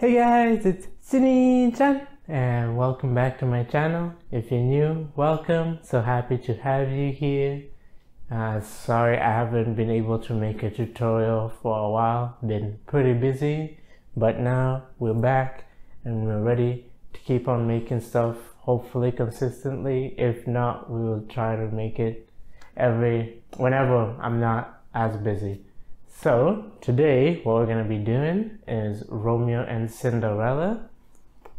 Hey guys, it's Sunny-chan and welcome back to my channel. If you're new, welcome. So happy to have you here. Sorry I haven't been able to make a tutorial for a while. Been pretty busy, but now we're back and we're ready to keep on making stuff, hopefully consistently. If not, we will try to make it whenever I'm not as busy. So today what we're going to be doing is Romeo and Cinderella.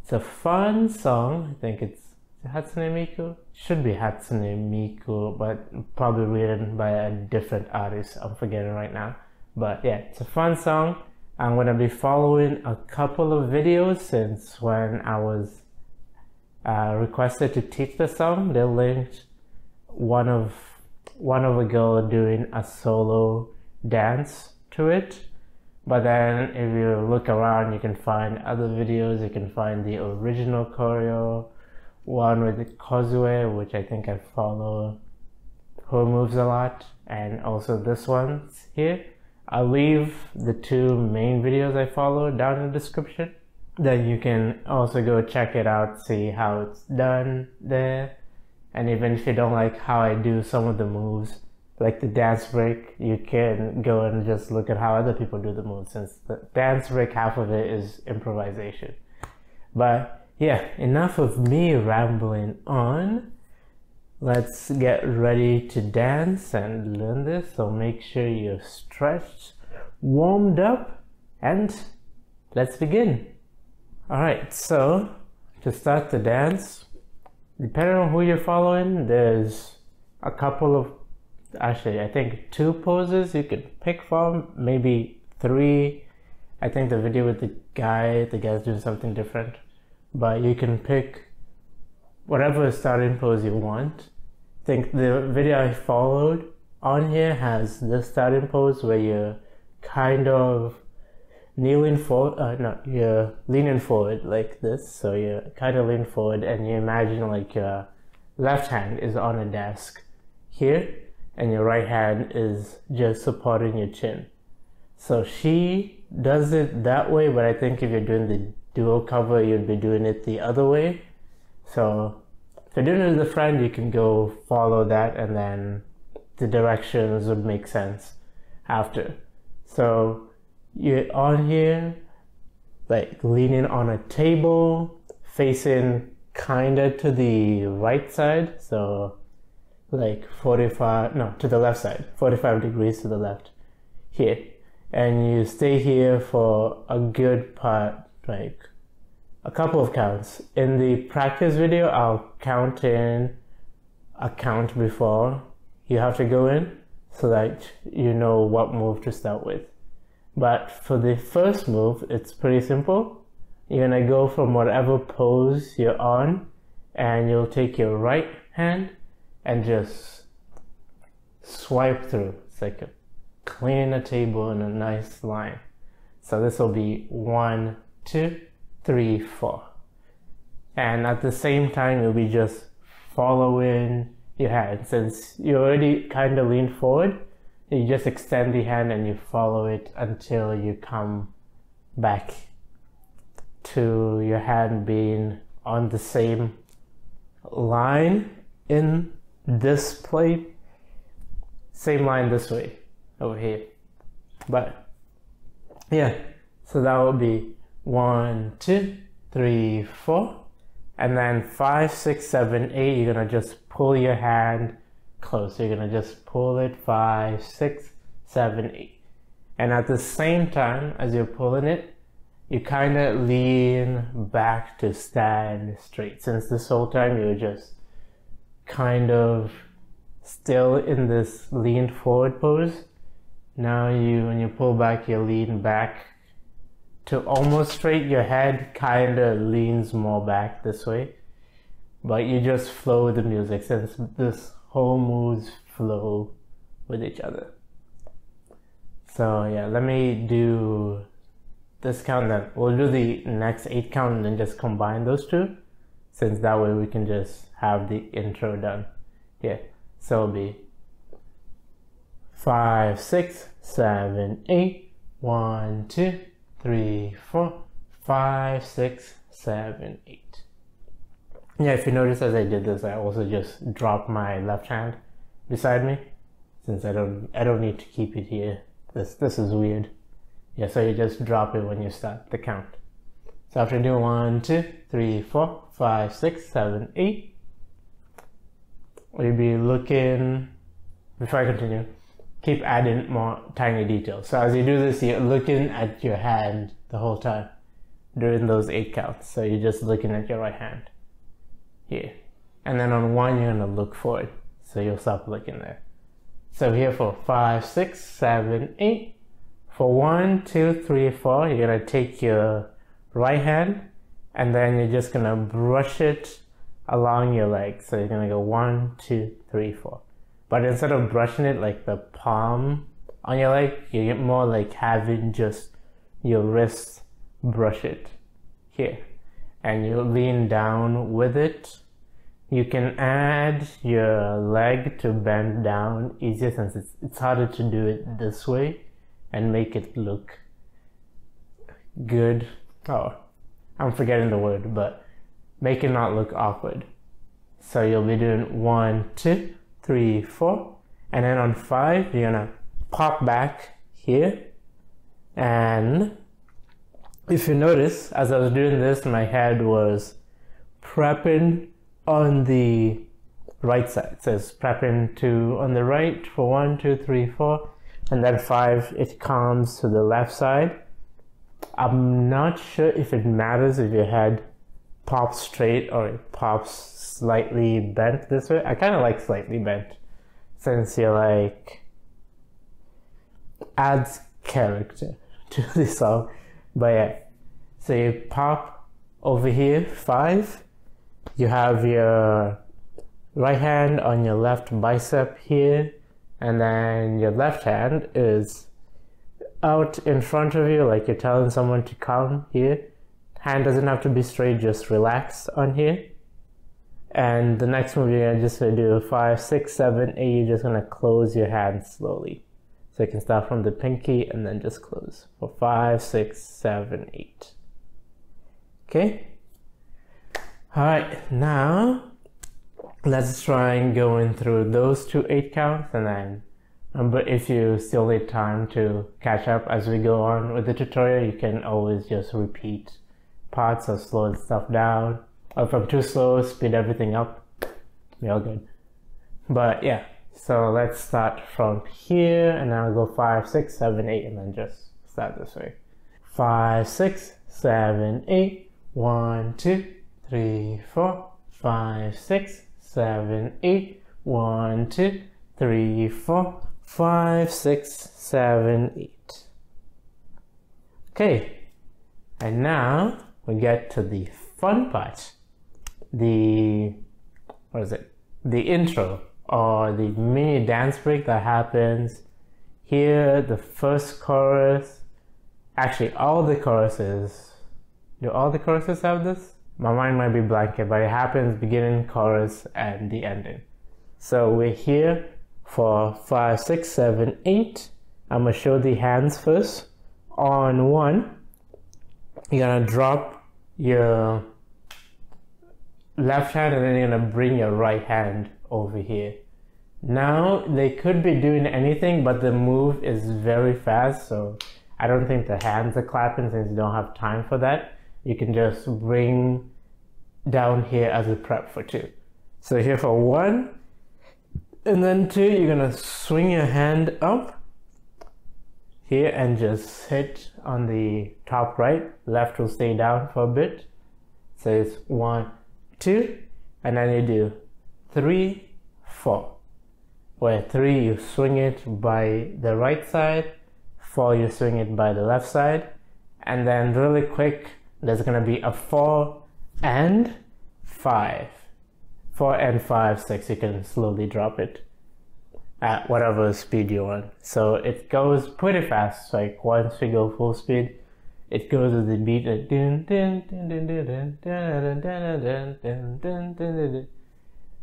It's a fun song. I think it's Hatsune Miku. Should be Hatsune Miku, but probably written by a different artist. I'm forgetting right now. But yeah, it's a fun song. I'm going to be following a couple of videos since when I was requested to teach the song. They linked one of a girl doing a solo dance to it, but then if you look around you can find other videos. You can find the original choreo, one with Kozue, which I think I follow her moves a lot, and also this one here. I'll leave the two main videos I follow down in the description, then you can also go check it out, see how it's done there. And even if you don't like how I do some of the moves, like the dance break, you can go and just look at how other people do the moves, since the dance break, half of it is improvisation. But yeah, enough of me rambling on. Let's get ready to dance and learn this. So make sure you're stretched, warmed up, and let's begin. Alright, so to start the dance, depending on who you're following, there's a couple of, actually I think 2 poses you could pick from, maybe 3. I think the video with the guy's doing something different, but you can pick whatever starting pose you want. I think the video I followed on here has this starting pose where you're kind of kneeling forward, you're leaning forward like this, so you're kind of leaning forward and you imagine like your left hand is on a desk here and your right hand is just supporting your chin. So she does it that way, but I think if you're doing the dual cover, you'd be doing it the other way. So if you're doing it with a friend, you can go follow that and then the directions would make sense after. So you're on here, like leaning on a table, facing kinda to the right side, so like to the left side, 45 degrees to the left here. And you stay here for a good part, like a couple of counts. In the practice video, I'll count in a count before you have to go in so that you know what move to start with. But for the first move, it's pretty simple. You're gonna go from whatever pose you're on and you'll take your right hand and just swipe through. It's like cleaning a table in a nice line. So this will be 1, 2, 3, 4. And at the same time, you'll be just following your hand. Since you already kind of lean forward, you just extend the hand and you follow it until you come back to your hand being on the same line in this plate, same line this way over here. But yeah, so that will be 1, 2, 3, 4, and then 5, 6, 7, 8. You're gonna just pull your hand close. You're gonna just pull it 5, 6, 7, 8, and at the same time as you're pulling it, you kind of lean back to stand straight. Since this whole time you're just kind of still in this lean forward pose, now when you pull back, you lean back to almost straight. Your head kind of leans more back this way, but you just flow with the music, since this whole moves flow with each other. So yeah, let me do this count, then we'll do the next 8 count and then just combine those 2, since that way we can just have the intro done. Yeah, so it'll be 5, 6, 7, 8, 1, 2, 3, 4, 5, 6, 7, 8. Yeah, if you notice as I did this, I also just dropped my left hand beside me, since I don't need to keep it here. This is weird. Yeah, so you just drop it when you start the count. So after doing 1, 2, 3, 4, 5, 6, 7, 8, we'll be looking, before I continue, keep adding more tiny details. So as you do this, you're looking at your hand the whole time during those 8 counts. So you're just looking at your right hand here. And then on 1, you're gonna look forward. So you'll stop looking there. So here for 5, 6, 7, 8. For 1, 2, 3, 4, you're gonna take your right hand and then you're just gonna brush it along your leg. So you're gonna go 1, 2, 3, 4. But instead of brushing it like the palm on your leg, you get more like having just your wrist brush it here. And you lean down with it. You can add your leg to bend down easier, since it's harder to do it this way and make it look good. Oh, I'm forgetting the word, but make it not look awkward. So you'll be doing 1, 2, 3, 4, and then on 5 you're gonna pop back here. And if you notice, as I was doing this, my head was prepping on the right side. It says prepping to on the right for 1, 2, 3, 4, and then 5 it comes to the left side. I'm not sure if it matters if your head pops straight or it pops slightly bent this way. I kind of like slightly bent, since you're like, adds character to the song. But yeah, so you pop over here 5. You have your right hand on your left bicep here, and then your left hand is out in front of you, like you're telling someone to come here. Hand doesn't have to be straight, just relax on here. And the next move you're just gonna do 5, 6, 7, 8. You're just gonna close your hand slowly. So you can start from the pinky and then just close for 5, 6, 7, 8. Okay? Alright, now let's try and going through those 2 8 counts, and then but if you still need time to catch up as we go on with the tutorial, you can always just repeat parts or slow stuff down. Or if I'm too slow, speed everything up. Be all good. But yeah, so let's start from here, and I'll go 5, 6, 7, 8, and then just start this way. 5, 6, 7, 8. 1, 2, 3, 4, 5, 6, 7, 8. 1, 2, 3, 4, 5, 6, 7, 8. Okay, and now we get to the fun part. The intro, or the mini dance break that happens here. The first chorus, actually all the choruses. Do all the choruses have this? My mind might be blank, but it happens beginning, chorus, and the ending. So we're here for 5, 6, 7, 8. I'm gonna show the hands first. On 1, you're gonna drop your left hand, and then you're gonna bring your right hand over here. Now they could be doing anything, but the move is very fast, so I don't think the hands are clapping, since you don't have time for that. You can just bring down here as a prep for 2. So here for 1, and then 2, you're gonna swing your hand up here and just hit on the top right. Left will stay down for a bit. So it's 1, 2, and then you do 3, 4. Where 3 you swing it by the right side, 4 you swing it by the left side, and then really quick there's gonna be a 4 and 5. 4 and 5, 6, you can slowly drop it at whatever speed you want. So it goes pretty fast. Like once we go full speed, it goes with the beat.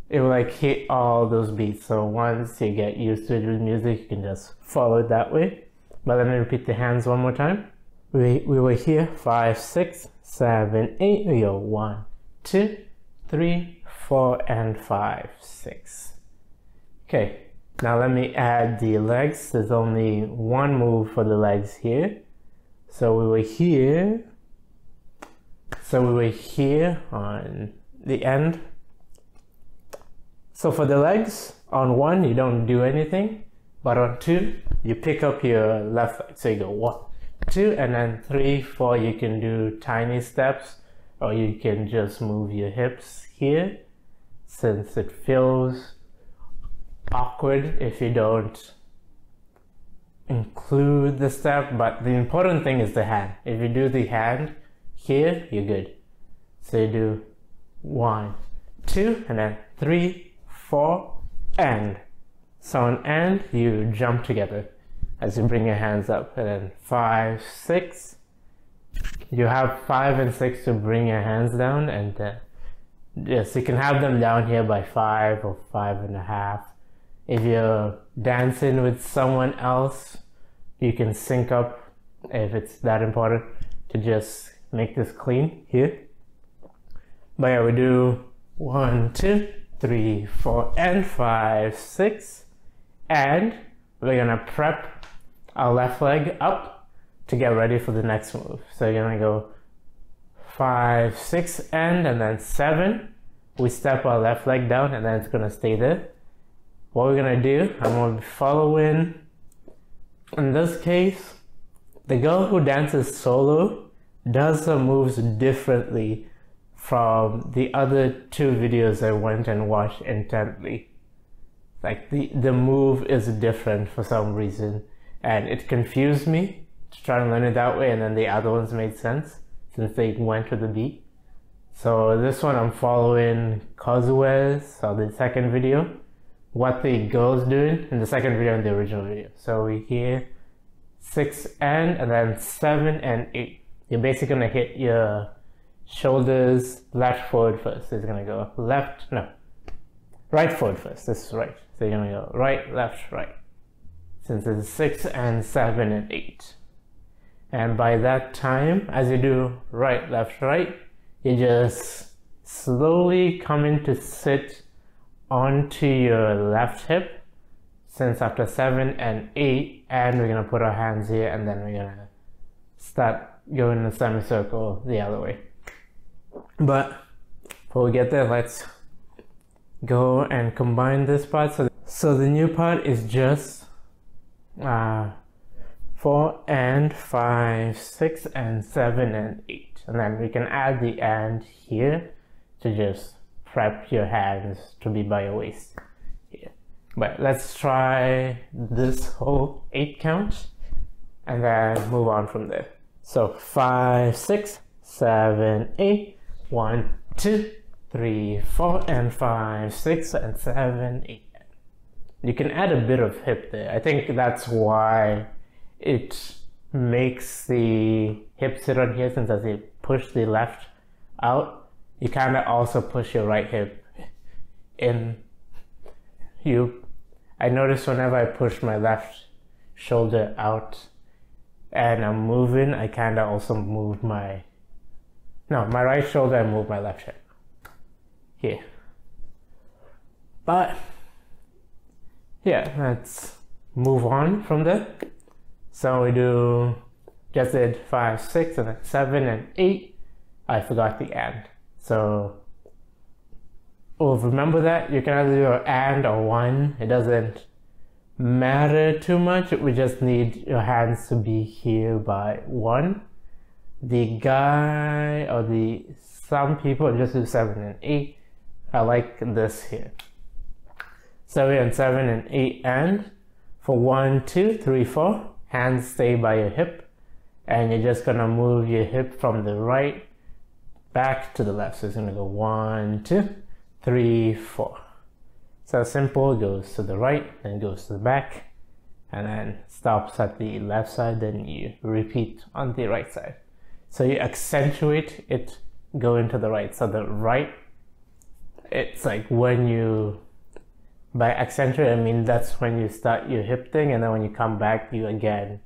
It will like hit all those beats. So once you get used to it with music, you can just follow it that way. But let me repeat the hands one more time. we were here, 5, 6, 7, 8. We go 1, 2, 3, 4, and 5, 6. Okay, now let me add the legs. There's only one move for the legs here. So we were here. So we were here on the end. So for the legs, on 1, you don't do anything. But on 2, you pick up your left leg. So you go 1, 2, and then 3, 4, you can do tiny steps, or you can just move your hips here, since it feels awkward if you don't include the step. But the important thing is the hand. If you do the hand here, you're good. So you do 1, 2, and then 3, 4, and. So on and, you jump together as you bring your hands up, and then 5, 6. You have 5 and 6 to bring your hands down, and yes, you can have them down here by 5 or 5.5. If you're dancing with someone else, you can sync up if it's that important to just make this clean here. But yeah, we do 1, 2, 3, 4, and 5, 6. And we're gonna prep our left leg up to get ready for the next move. So you're gonna go 5, 6, and then 7. We step our left leg down, and then it's gonna stay there. What we're gonna do, I'm gonna be following. In this case, the girl who dances solo does her moves differently from the other 2 videos I went and watched intently. Like the move is different for some reason, and it confused me to try and learn it that way, and then the other ones made sense since they went with the beat. So this one I'm following Kozue's, or the second video, what the girl's doing in the second video and the original video. So we hear 6 and then 7 and 8. You're basically gonna hit your shoulders left forward first. It's gonna go right forward first. This is right. So you're gonna go right, left, right. Since it's 6 and 7 and 8. And by that time, as you do right, left, right, you just slowly come in to sit onto your left hip. Since after 7 and 8, and we're gonna put our hands here, and then we're gonna start going in a semicircle the other way. But before we get there, let's go and combine this part. So the new part is just 4 and 5, 6 and 7 and 8, and then we can add the and here to just prep your hands to be by your waist here. But let's try this whole 8 count and then move on from there. So 5, 6, 7, 8, 1, 2, 3, 4, and 5, 6, and 7, 8. You can add a bit of hip there. I think that's why it makes the hip sit on here, since as you push the left out, you kind of also push your right hip in. I notice whenever I push my left shoulder out and I'm moving, I kind of also move my right shoulder and move my left hip here. But yeah, let's move on from there. So we just did 5, 6, and then 7 and 8. I forgot the and. So remember that you can either do an and or 1. It doesn't matter too much. We just need your hands to be here by 1. The guy or some people just do 7 and 8. I like this here. 7 and 7 and 8 and for 1, 2, 3, 4, hands stay by your hip, and you're just gonna move your hip from the right back to the left. So it's gonna go 1, 2, 3, 4. So simple, goes to the right, then goes to the back, and then stops at the left side, then you repeat on the right side. So you accentuate it going to the right. So the right, it's like when you, by accentuate, I mean that's when you start your hip thing, and then when you come back, you again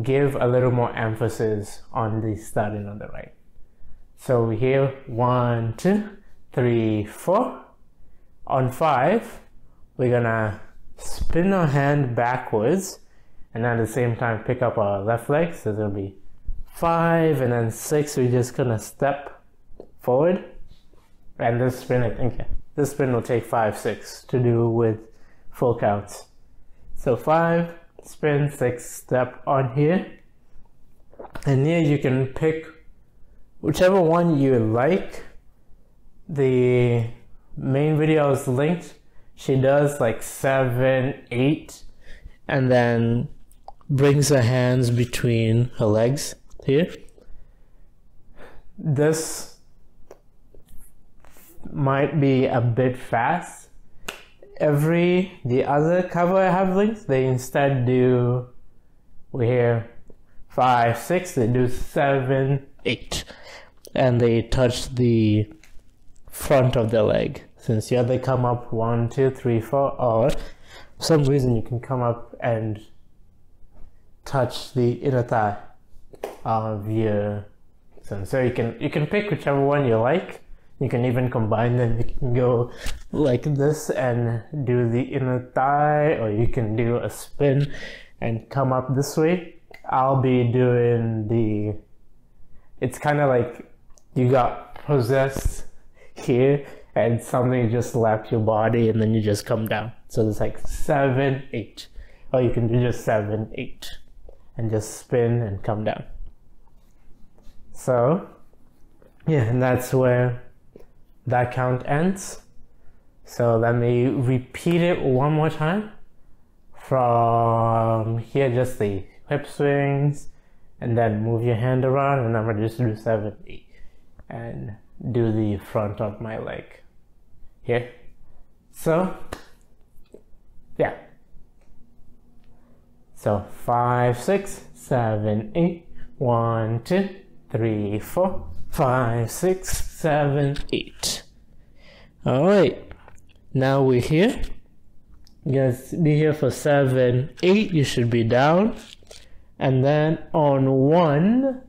give a little more emphasis on the starting on the right. So here, 1, 2, 3, 4. On 5, we're gonna spin our hand backwards and at the same time pick up our left leg. So it'll be 5, and then 6, we're just gonna step forward. And this spin, I think, this spin will take 5, 6 to do with full counts. So 5, spin, 6, step on here. And here you can pick whichever one you like. The main video is linked. She does like 7, 8, and then brings her hands between her legs here. This might be a bit fast. The other cover I have linked, they instead do, we hear 5, 6, they do 7, 8, and they touch the front of the leg. Since here they come up 1, 2, 3, 4, or for some reason you can come up and touch the inner thigh of your son. So you can pick whichever one you like. You can even combine them. You can go like this and do the inner thigh, or you can do a spin and come up this way. I'll be doing it's kind of like you got possessed here and something just slapped your body and then you just come down. So it's like 7, 8. Or you can do just 7, 8 and just spin and come down. So yeah, and that's where that count ends. So let me repeat it one more time. From here, just the hip swings, and then move your hand around, and I'm gonna just do 7, 8 and do the front of my leg here. So yeah, so 5, 6, 7, 8, 1, 2, 3, 4, 5, 6, 7, 8. All right, now we're here. You guys be here for 7, 8. You should be down, and then on 1,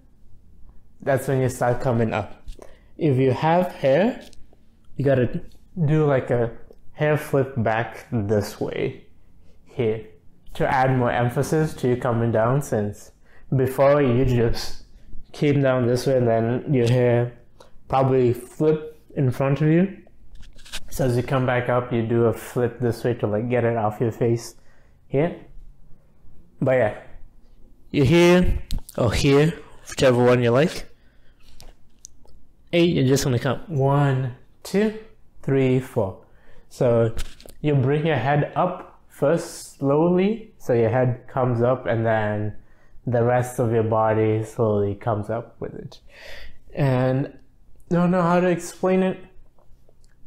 that's when you start coming up. If you have hair, you gotta do like a hair flip back this way here to add more emphasis to you coming down, since before you just came down this way and then your hair probably flip in front of you. So as you come back up, you do a flip this way to like get it off your face here. But yeah, you're here or here, whichever one you like. 8, you're just gonna count 1, 2, 3, 4. So you bring your head up first slowly, so your head comes up, and then the rest of your body slowly comes up with it. And I don't know how to explain it.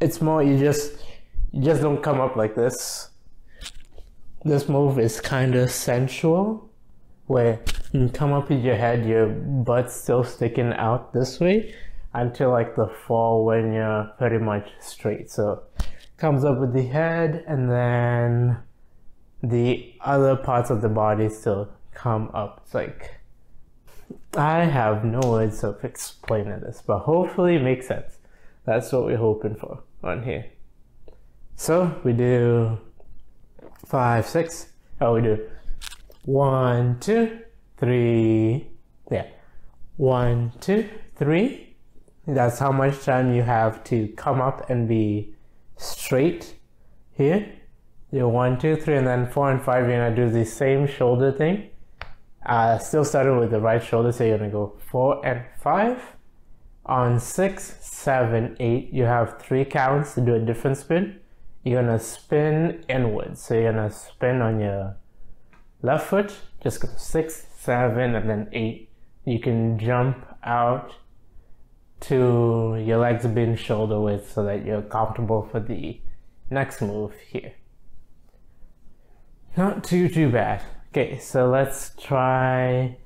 It's more you just don't come up like this. This move is kind of sensual, where you come up with your head, your butt's still sticking out this way until like the fall when you're pretty much straight. So comes up with the head, and then the other parts of the body still come up. It's like, I have no words of explaining this, but hopefully it makes sense. That's what we're hoping for on here. So we do 5, 6. Oh, we do 1, 2, 3. Yeah, 1, 2, 3. That's how much time you have to come up and be straight here. You 1, 2, 3, and then 4 and 5. You're gonna do the same shoulder thing. Still starting with the right shoulder, so you're gonna go 4 and 5. On 6, 7, 8, you have 3 counts to do a different spin. You're gonna spin inwards, so you're gonna spin on your left foot. Just go 6, 7, and then 8. You can jump out to your legs being shoulder width so that you're comfortable for the next move here. Not too bad. Okay, so let's try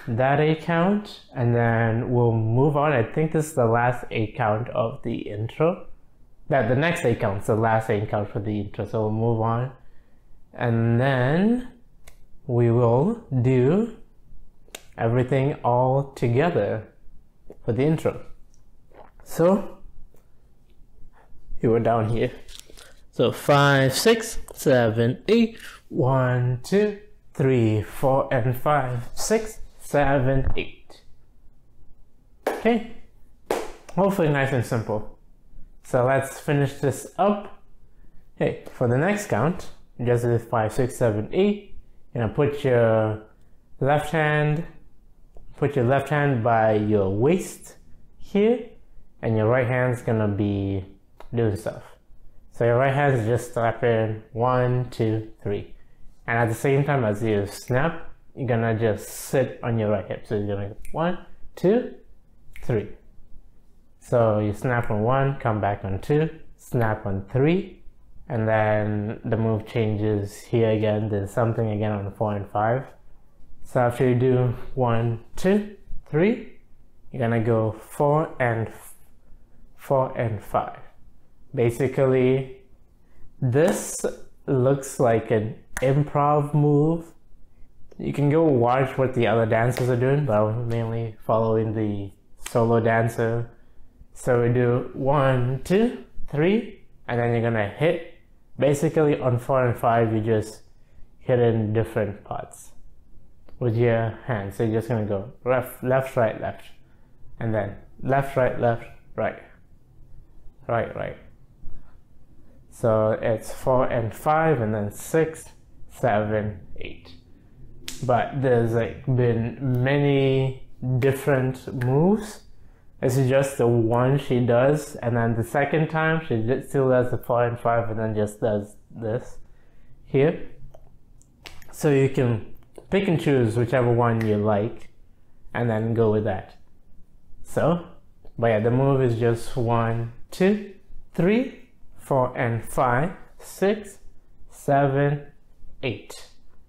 that 8 count, and then we'll move on. I think this is the last 8 count of the intro. The next 8 counts, the last 8 count for the intro. So we'll move on, and then we will do everything all together for the intro. So you were down here. So 5, 6, 7, 8, 1, 2, 3, 4, and 5, 6, 7, 8. Okay, hopefully nice and simple. So let's finish this up. Hey, for the next count, just do 5, 6, 7, 8. You're gonna put your left hand by your waist here, and your right hand's gonna be doing stuff. So your right hand is just slapping 1, 2, 3. And at the same time as you snap, you're gonna just sit on your right hip. So you're gonna go 1, 2, 3. So you snap on 1, come back on 2, snap on 3, and then the move changes here again. There's something again on 4 and 5. So after you do 1, 2, 3, you're gonna go 4 and 5. Basically, this looks like an improv move. You can go watch what the other dancers are doing, but I'm mainly following the solo dancer. So we do 1, 2, 3, and then you're gonna hit. Basically on 4 and 5, you just hit in different parts with your hands. So you're just gonna go left, right, left, and then left, right, right, right. So it's 4 and 5, and then 6, 7, 8. But there's like been many different moves. This is just the one she does, and then the second time she still does the 4 and 5, and then just does this here. So you can pick and choose whichever one you like, and then go with that. So, but yeah, the move is just 1, 2, 3, 4 and 5, 6, 7, 8.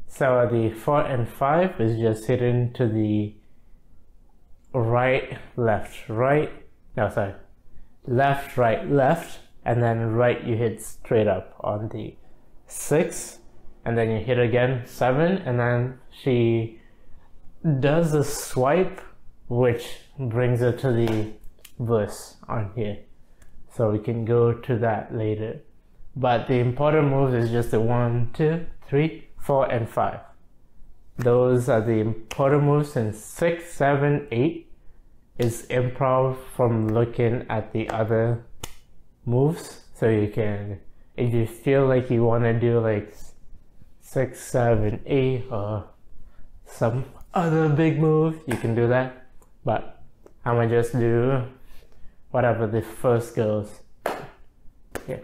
So the 4 and 5 is just hitting to the right, left, left, and then right you hit straight up on the 6, and then you hit again 7, and then she does a swipe which brings her to the verse on here. So we can go to that later. But the important moves is just the 1, 2, 3, 4, and 5. Those are the important moves, and 6, 7, 8 is improv from looking at the other moves. So you can, if you feel like you want to do like 6, 7, 8 or some other big move, you can do that. But I'm gonna just do whatever the first goes. Okay.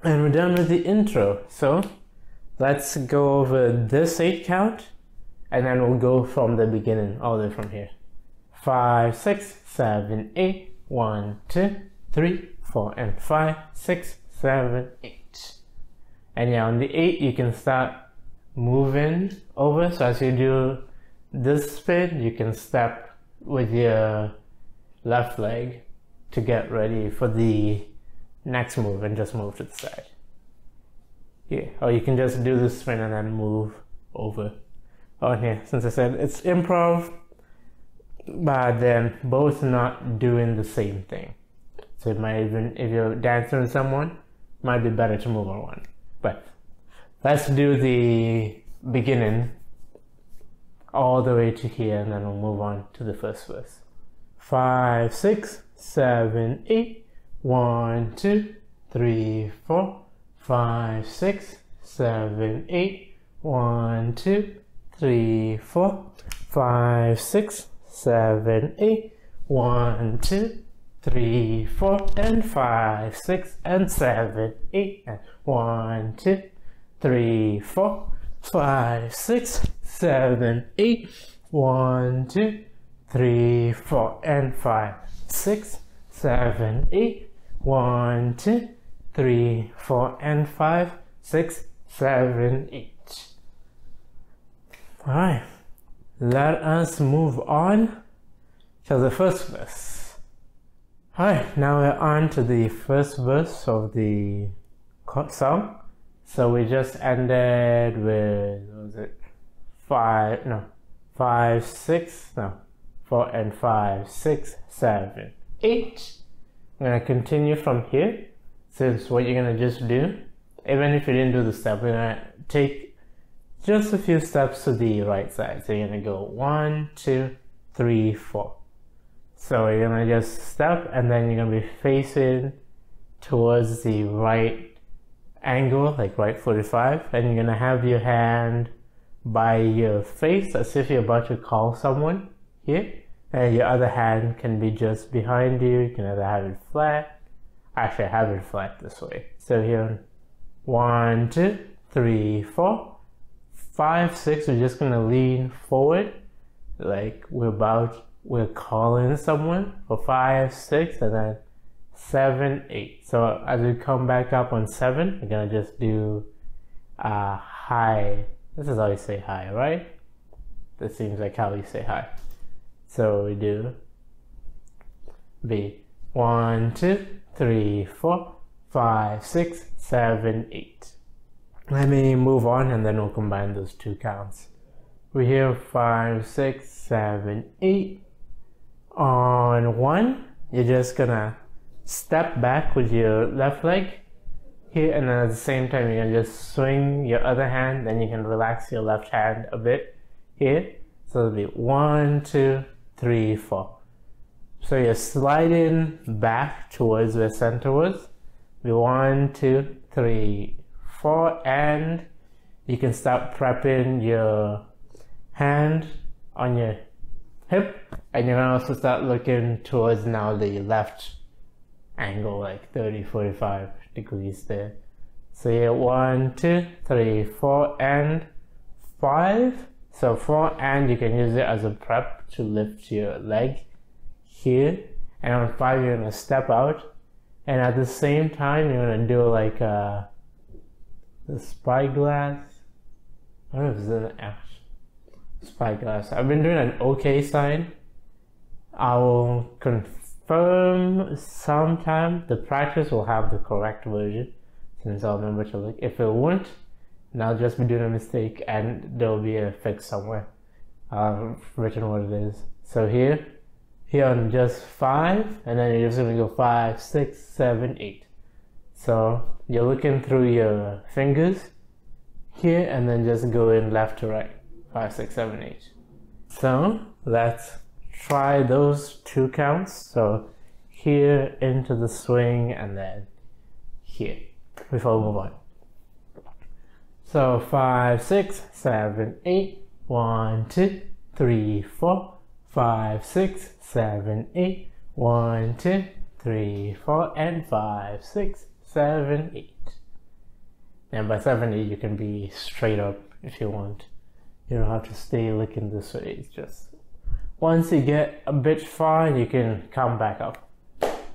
And we're done with the intro. So let's go over this 8 count, and then we'll go from the beginning all the way from here. 5, 6, 7, 8, 1, 2, 3, 4, and 5, 6, 7, 8. And yeah, on the 8 you can start moving over. So as you do this spin, you can step with your left leg to get ready for the next move and just move to the side. Yeah, or you can just do the spin and then move over on here. Since I said it's improv, but then both not doing the same thing. So it might even, if you're dancing with someone, might be better to move on one. But let's do the beginning all the way to here, and then we'll move on to the first verse. 5, 6, 7, 8, 1, 2, 3, 4, 5, 6, 7, 8, 1, 2, 3, 4, 5, 6, 7, 8, 1, 2, 3, 4, and 5, 6, and 7, 8, and 1, 2, 3, 4, 5, 6, 7, 8, 1, 2, 3, 4, and 5, 6, 7, 8, 1, 2, 3, 4, and 5, 6, 7, 8. Alright, let us move on to the first verse. Alright, now we're on to the first verse of the song. So we just ended with, what was it? 5, 6, no, 4 and 5, 6, 7, 8. I'm gonna continue from here. Since what you're gonna just do, even if you didn't do the step, we're gonna take just a few steps to the right side. So you're gonna go 1, 2, 3, 4. So you're gonna just step, and then you're gonna be facing towards the right angle, like right 45, and you're gonna have your hand by your face as if you're about to call someone here, and your other hand can be just behind you. You can either have it flat. Actually, I have it flat this way. So here, 1, 2, 3, 4, 5, 6. We're just gonna lean forward, like we're calling someone for 5, 6, and then 7, 8. So as we come back up on 7, we're gonna just do high. This is how you say hi, right? This seems like how you say hi. So we do B. 1, 2, 3, 4, 5, 6, 7, 8. Let me move on and then we'll combine those two counts. We hear 5, 6, 7, 8. On 1, you're just gonna step back with your left leg here, and then at the same time you're gonna just swing your other hand, then you can relax your left hand a bit here. So it'll be 1, 2, 3, 4. So you're sliding back towards where center was. Be 1, 2, 3, 4, and you can start prepping your hand on your hip, and you're gonna also start looking towards now the left angle, like 30, 45 degrees there. So yeah, 1, 2, 3, 4, and 5. So 4, and you can use it as a prep to lift your leg here, and on 5 you're gonna step out, and at the same time you're gonna do like the spyglass. I don't know if it's an spyglass. I've been doing an OK sign. I will confirm sometime. The practice will have the correct version, since I'll remember to look. If it won't, then I'll just be doing a mistake and there'll be a fix somewhere. I've written what it is. So here on just 5, and then you're just gonna go 5, 6, 7, 8. So you're looking through your fingers here, and then just go in left to right. 5, 6, 7, 8. So let's try those two counts. So here into the swing, and then here before we move on. So 5, 6, 7, 8. 1, 2, 3, 4, 5, 6, 7, 8. 1, 2, 3, 4, and 5, 6, 7, 8. And by 7, 8, you can be straight up if you want. You don't have to stay looking this way. It's just once you get a bit far, you can come back up.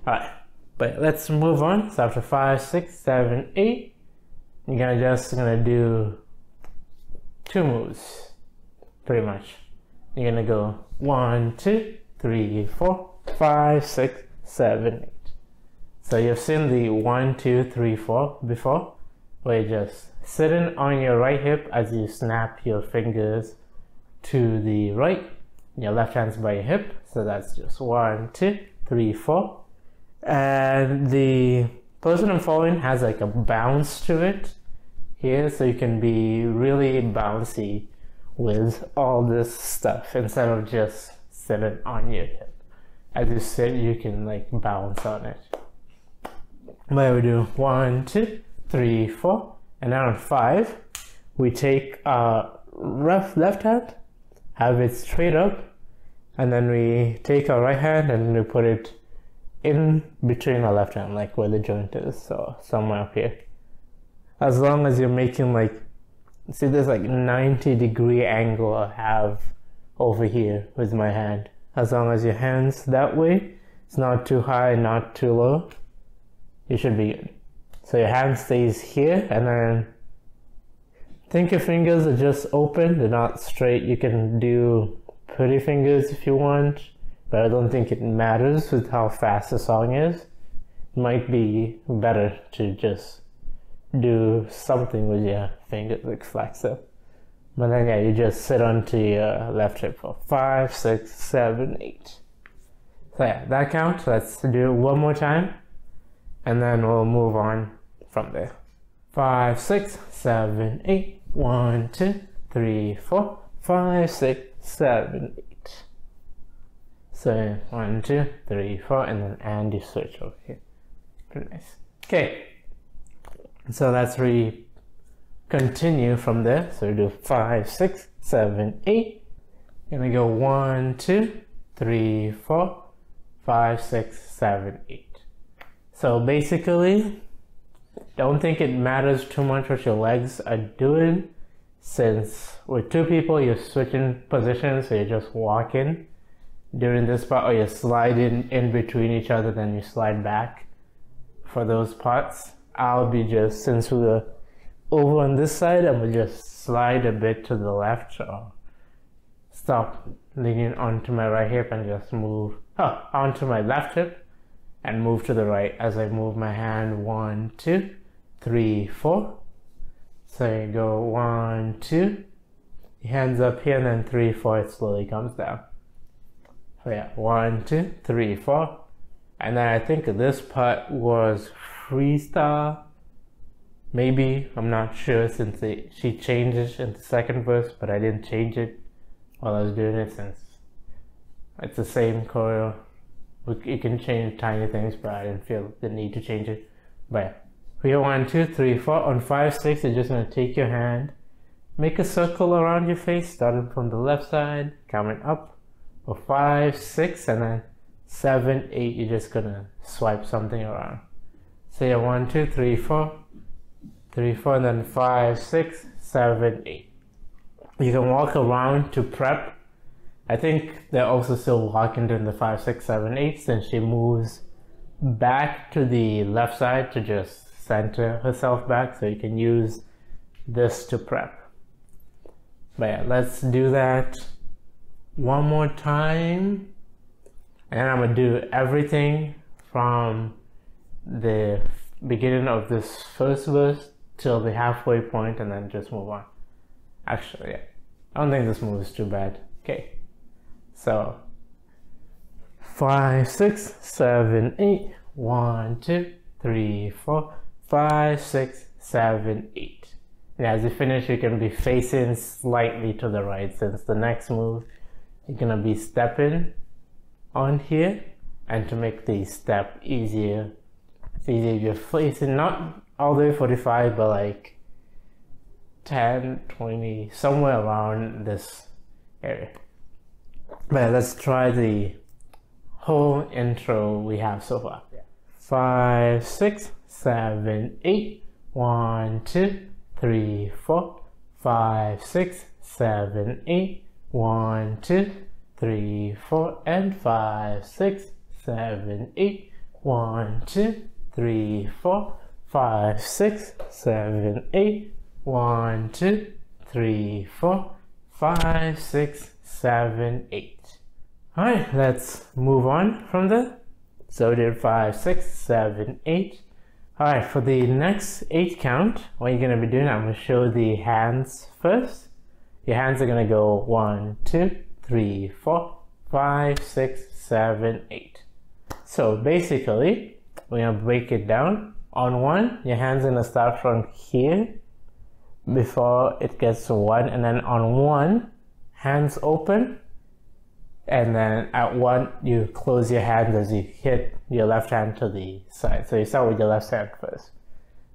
Alright, but let's move on. So after 5, 6, 7, 8, you're gonna do 2 moves, pretty much. You're gonna go 1, 2, 3, 4, 5, 6, 7, 8. So you've seen the 1, 2, 3, 4 before, where you're just sitting on your right hip as you snap your fingers to the right. Your left hand's by your hip, so that's just 1, 2, 3, 4. And the person I'm following has like a bounce to it here, so you can be really bouncy with all this stuff instead of just sitting on your hip. As you sit, you can like bounce on it. But we do 1, 2, 3, 4, and then on 5, we take our left hand, have it straight up, and then we take our right hand and we put it in between our left hand, like where the joint is, so somewhere up here. As long as you're making like, see there's like 90-degree angle I have over here with my hand. As long as your hand's that way, it's not too high, not too low, you should be good. So your hand stays here, and then think your fingers are just open, they're not straight. You can do pretty fingers if you want, but I don't think it matters with how fast the song is. It might be better to just do something with your fingers, like flex up. But then yeah, you just sit onto your left hip for 5, 6, 7, 8. So yeah, that count. Let's do it one more time, and then we'll move on from there. 5, 6, 7, 8. 1, 2, 3, 4, 5, 6, 7, 8. So 1, 2, 3, 4, and you switch over here. Pretty nice. Okay. So let's continue from there. So we do 5, 6, 7, 8. Gonna go 1, 2, 3, 4, 5, 6, 7, 8. So basically, don't think it matters too much what your legs are doing, since with two people you're switching positions, so you're just walking during this part, or you're sliding in between each other, then you slide back for those parts. I'll be just, since we're over on this side, I will just slide a bit to the left, or stop leaning onto my right hip and just move onto my left hip and move to the right as I move my hand. 1, 2, 3, 4. So you go 1, 2, your hands up here, and then 3, 4, it slowly comes down. So yeah, 1, 2, 3, 4. And then I think this part was freestyle, maybe, I'm not sure, since she changed it in the second verse, but I didn't change it while I was doing it, since it's the same choreo. You can change tiny things, but I didn't feel the need to change it. But yeah, we go 1, 2, 3, 4. On 5, 6, you're just gonna take your hand, make a circle around your face, starting from the left side, coming up. For 5, 6, and then 7, 8, you're just gonna swipe something around. So yeah, 1, 2, 3, 4, 3, 4, and then 5, 6, 7, 8. You can walk around to prep. I think they're also still walking during the 5, 6, 7, 8, since she moves back to the left side to just center herself back, so you can use this to prep. But yeah, let's do that one more time, and I'm gonna do everything from the beginning of this first verse till the halfway point, and then just move on. Actually, yeah, I don't think this move is too bad. Okay, so 5, 6, 7, 8. 1, 2, 3, 4, 5, 6, 7, 8. And as you finish, you can be facing slightly to the right, since the next move you're gonna be stepping on here, and to make the step easier, it's easier if you're facing not all the way 45, but like 10, 20, somewhere around this area. But let's try the whole intro we have so far. 5, 6, 7, 8. 1, 2, 3, 4, 5, 6, 7, 8. 1, 2, 3, 4, and 5, 6, 7, 8. 1, 2, 3, 4, 5, 6, 7, 8. 1, 2, 3, 4, 5, 6, 7, 8. Alright, let's move on from there. So we did 5, 6, 7, 8. Alright, for the next 8 count, what you're going to be doing, I'm going to show the hands first. Your hands are going to go 1, 2, 3, 4, 5, 6, 7, 8. So basically, we're going to break it down. On 1, your hands are going to start from here before it gets to 1, and then on 1, hands open, and then at 1, you close your hands as you hit your left hand to the side. So you start with your left hand first.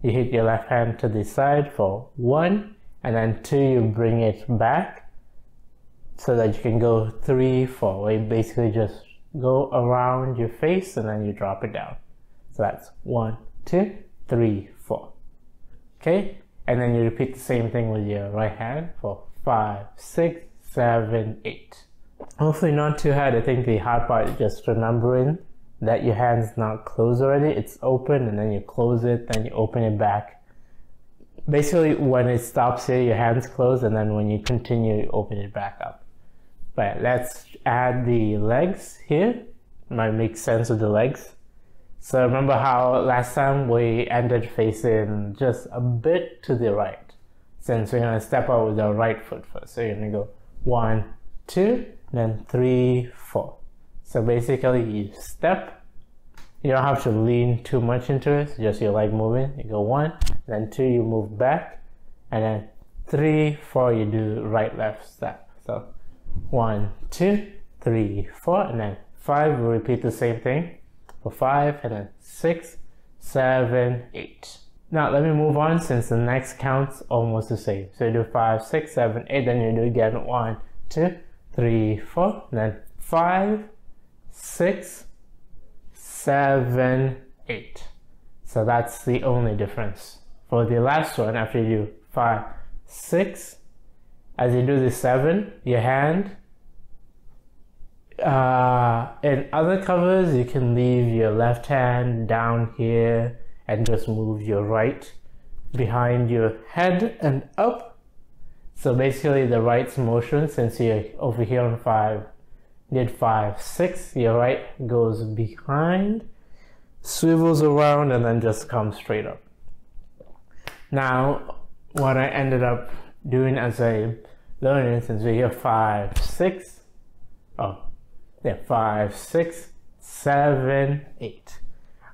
You hit your left hand to the side for 1, and then 2, you bring it back so that you can go 3, 4, where you basically just go around your face and then you drop it down. So that's 1, 2, 3, 4. Okay? And then you repeat the same thing with your right hand for 5, 6, 7, 8. Hopefully not too hard. I think the hard part is just remembering that your hand's not closed already. It's open, and then you close it, then you open it back. Basically, when it stops here, your hand's closed, and then when you continue, you open it back up. But let's add the legs here. Might make sense with the legs. So remember how last time we ended facing just a bit to the right. since we're gonna step out with the right foot first. So you're gonna go 1, 2, then 3, 4. So basically you step, you don't have to lean too much into it, just your leg moving. You go 1, then 2, you move back, and then 3, 4, you do right, left step. So 1, 2, 3, 4, and then 5, we repeat the same thing for 5, and then 6, 7, 8. Now let me move on since the next count's almost the same. So you do 5, 6, 7, 8, then you do again 1, 2, 3, 4, then 5, 6, 7, 8. So that's the only difference. For the last one, after you do 5, 6, as you do the 7, your hand, in other covers you can leave your left hand down here and just move your right behind your head and up. So basically the right's motion, since you're over here on 5, did 5, 6, your right goes behind, swivels around, and then just comes straight up. Now what I ended up doing as I learned, since we're here 5, 6, 5, 6, 7, 8.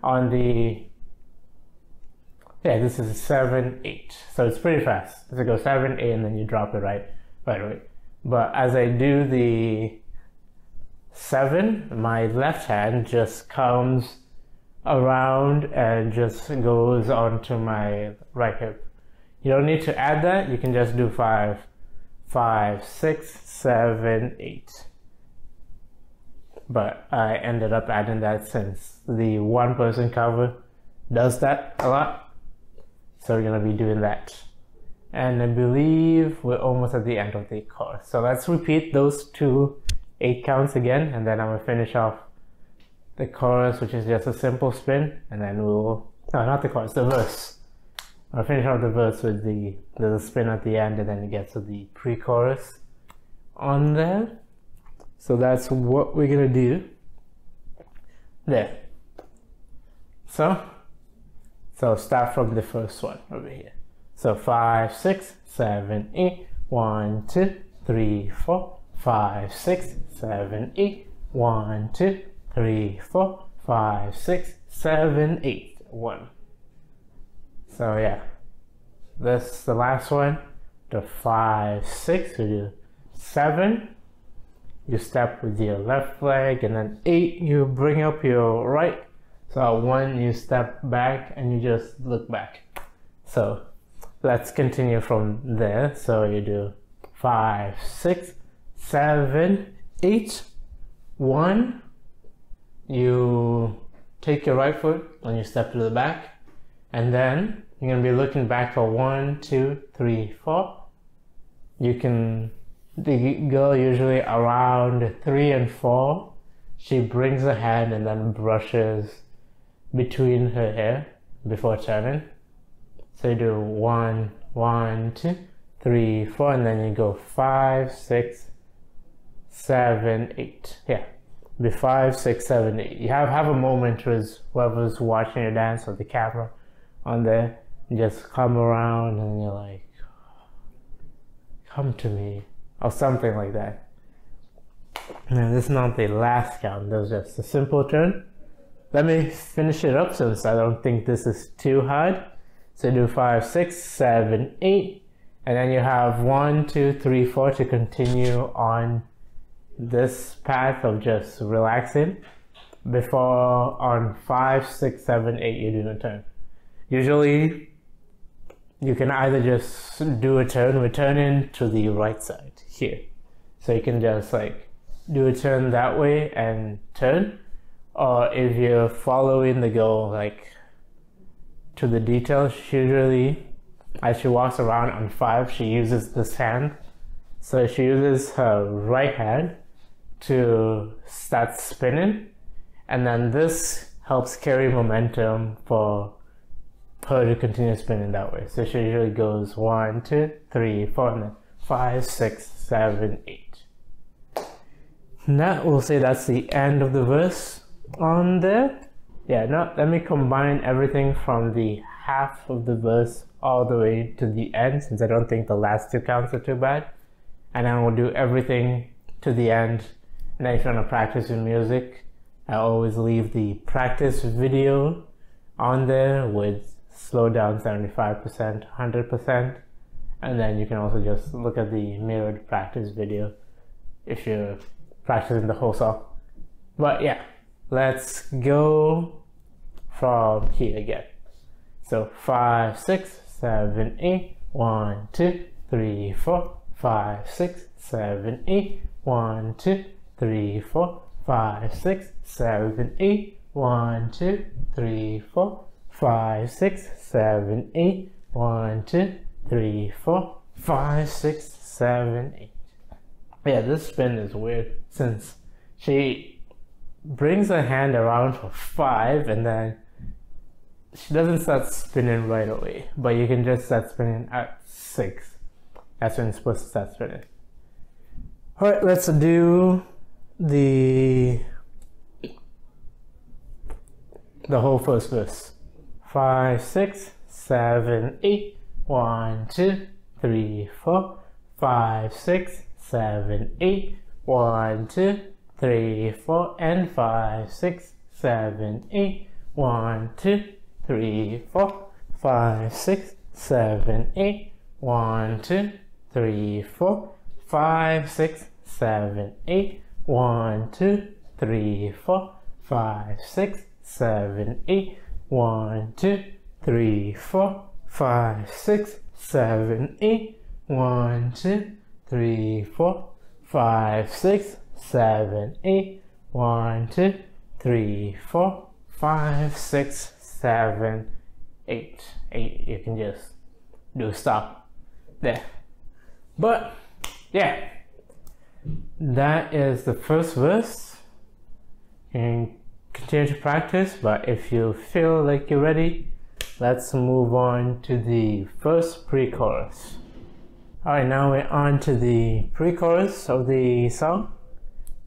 On the, this is 7, 8. So it's pretty fast. So go 7, 8, and then you drop it right away. But as I do the 7, my left hand just comes around and just goes onto my right hip. You don't need to add that. You can just do 5, 5, 6, 7, 8. But I ended up adding that since the one person cover does that a lot. So we're gonna be doing that. And I believe we're almost at the end of the chorus. So let's repeat those 2 8 counts again, and then I'm gonna finish off the chorus, which is just a simple spin, and then we'll, no, not the chorus, the verse. I'll finish off the verse with the spin at the end, and then it gets to the pre-chorus on there. So that's what we're gonna do there. So start from the first one over here. So 5, 6, 7, 8, 1, 2, 3, 4, 5, 6, 7, 8, 1, 2, 3, 4, 5, 6, 7, 8, 1. So yeah, this the last one. The 5, 6, we do 7. You step with your left leg, and then 8, you bring up your right. So at 1, you step back and you just look back. So let's continue from there. So you do 5, 6, 7, 8, 1. You take your right foot and you step to the back, and then you're gonna be looking back for 1, 2, 3, 4. The girl usually around 3 and 4, she brings her hand and then brushes between her hair before turning. So you do 1, 1, 2, 3, 4, and then you go 5, 6, 7, 8. Yeah, be 5, 6, 7, 8. You have a moment with whoever's watching your dance or the camera on there. You just come around and you're like, come to me, or something like that. Now this is not the last count, that was just a simple turn. Let me finish it up since I don't think this is too hard. So do 5, 6, 7, 8, and then you have 1, 2, 3, 4 to continue on this path of just relaxing before on 5, 6, 7, 8 you do a turn. Usually you can either just do a turn, we're turning to the right side here. So you can just like do a turn that way and turn, or if you're following the girl like to the details, usually as she walks around on 5, she uses this hand. So she uses her right hand to start spinning, and then this helps carry momentum for her to continue spinning that way. So she usually goes 1, 2, 3, 4, and then 5, 6, 7, 8. Now we'll say that's the end of the verse on there. Yeah, now let me combine everything from the half of the verse all the way to the end, since I don't think the last two counts are too bad. And then we'll do everything to the end. And then if you want to practice your music, I always leave the practice video on there with slow down 75%, 100%. And then you can also just look at the mirrored practice video if you're practicing the whole song. But yeah, let's go from here again. So 5, 6, 7, 8, 1, 2, 3, 4, 5, 6, 7, 8, 1, 2, 3, 4, 5, 6, 7, 8, 1, 2, 3, 4, 5, 6, 7, 8, 1, 2, 3, 4, 5, 6, 7, 8. Yeah, this spin is weird since she brings her hand around for 5 and then she doesn't start spinning right away, but you can just start spinning at 6. That's when you're supposed to start spinning. Alright, let's do the whole first verse. 5, 6, 7, 8, 1, 2, 3, 4, 5, 6, 7, 8, 1, 2, 3, 4, and 5, 6, 7, 8, 1, 2, 3, 4, 5, 6, 7, 8, 1, 2, 3, 4, 5, 6, 7, 8, 1, 2, 3, 4, 5, 6, 7, 8, 1, 2, 3, 4, 5, 6, 7, 8, 1, 2, 3, 4, 5, 6, 7, 8, 1, 2, 3, 4, 5, 6, 7, 8. 8. You can just do stop there. But yeah, that is the first verse. You can continue to practice, but if you feel like you're ready, let's move on to the first pre-chorus. Alright, now we're on to the pre-chorus of the song.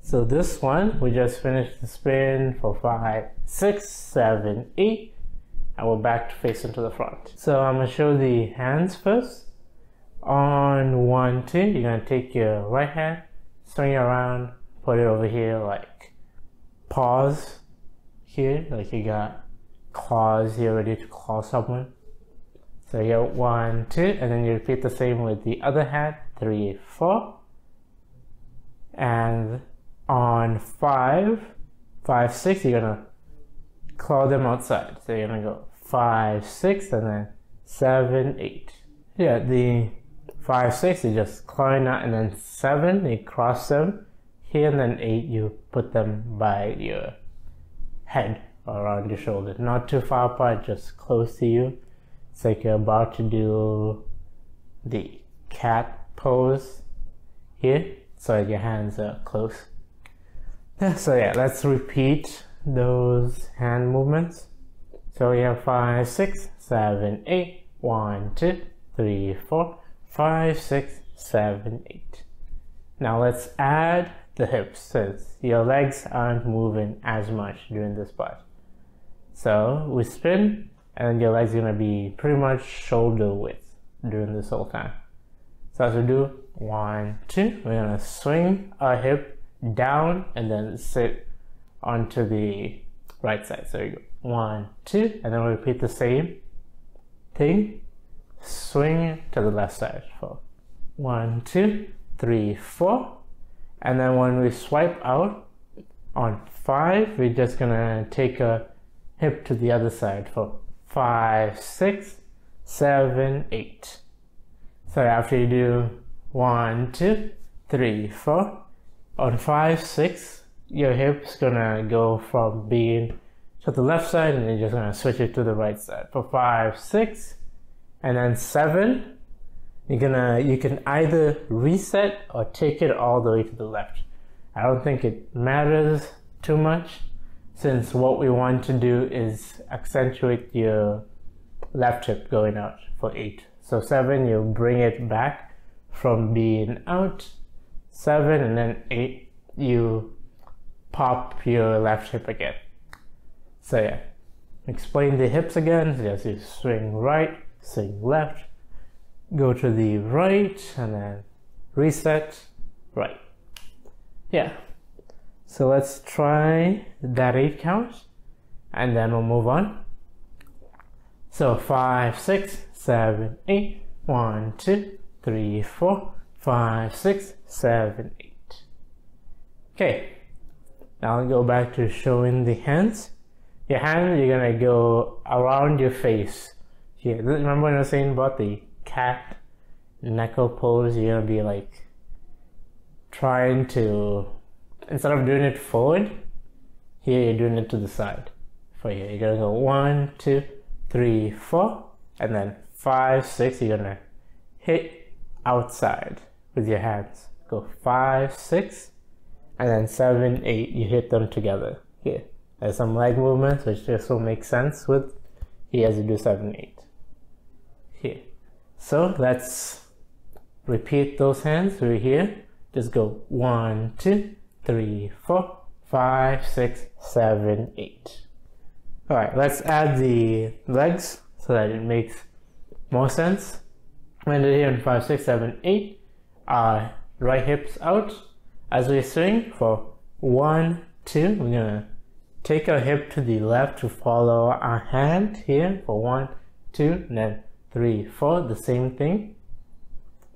So this one, we just finished the spin for 5, 6, 7, 8, and we're back to face into the front. So I'm going to show the hands first. On 1, 2, you're going to take your right hand, swing it around, put it over here, like pause here, like you got claws here ready to claw someone. So you got 1, 2, and then you repeat the same with the other hand, 3, 4. And on 5, 5, 6, you're going to claw them outside. So you're going to go 5, 6, and then 7, 8. Yeah, the 5, 6, you just clawing out, and then 7, you cross them here, and then 8, you put them by your head or around your shoulder. Not too far apart, just close to you. It's like you're about to do the cat pose here, so your hands are close. So yeah, let's repeat those hand movements. So we have 5, 6, 7, 8, 1, 2, 3, 4, 5, 6, 7, 8. Now let's add the hips since your legs aren't moving as much during this part. So we spin and your legs are going to be pretty much shoulder width during this whole time. So as we do 1, 2, we're going to swing our hip down and then sit onto the right side. So you go 1, 2, and then we repeat the same thing. Swing to the left side for 1, 2, 3, 4. And then when we swipe out on 5, we're just gonna take a hip to the other side for 5, 6, 7, 8. So after you do 1, 2, 3, 4, on 5, 6, your hip's gonna go from being to the left side and you're just gonna switch it to the right side. For 5, 6, and then 7, you can either reset or take it all the way to the left. I don't think it matters too much since what we want to do is accentuate your left hip going out for 8. So 7, you bring it back from being out, 7, and then 8, you pop your left hip again. So yeah, explain the hips again. So just you swing right, swing left, go to the right, and then reset, right. Yeah. So let's try that 8 count, and then we'll move on. So 5, 6, 7, 8. 1, 2, 3, 4, 5, 6, 7, 8. Okay. Now I'll go back to showing the hands. Your hand, you're gonna go around your face. Here, remember when I was saying about the cat knuckle pose? You're gonna be like trying to, instead of doing it forward, here you're doing it to the side. For here, you're gonna go 1, 2, 3, 4, and then 5, 6. You're gonna hit outside with your hands. Go 5, 6, and then 7, 8. You hit them together. Here, there's some leg movements which just will make sense with here as you do 7, 8. Here. So let's repeat those hands. We're here. Just go 1, 2, 3, 4, 5, 6, 7, 8. All right, let's add the legs so that it makes more sense. When we're here in 5, 6, 7, 8, our right hips out as we swing for 1, 2. We're gonna take our hip to the left to follow our hand here for 1, 2, and then 3, 4. The same thing.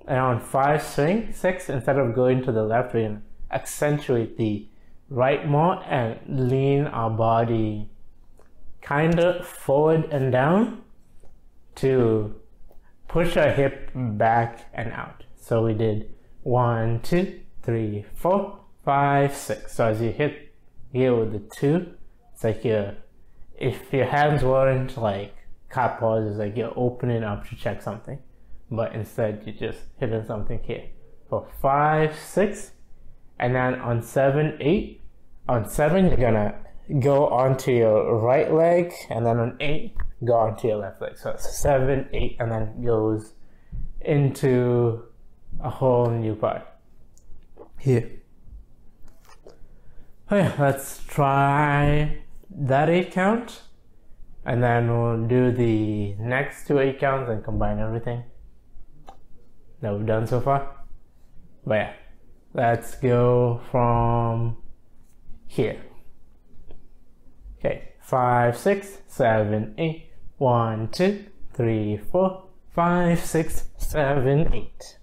And on 5, swing 6. Instead of going to the left, we're gonna accentuate the right more and lean our body kind of forward and down to push our hip back and out. So we did 1, 2, 3, 4, 5, 6. So as you hit here with the 2, it's like if your hands weren't like cat paws, it's like you're opening up to check something. But instead you're just hitting something here. For 5, 6, and then on 7, 8. On 7, you're gonna go onto your right leg, and then on 8, go onto your left leg. So it's 7, 8, and then goes into a whole new part. Here. Okay, let's try that 8 count, and then we'll do the next 2 8 counts and combine everything that we've done so far. But yeah, let's go from here. Okay, 5, 6, 7, 8. 1, 2, 3, 4, 5, 6, 7, 8.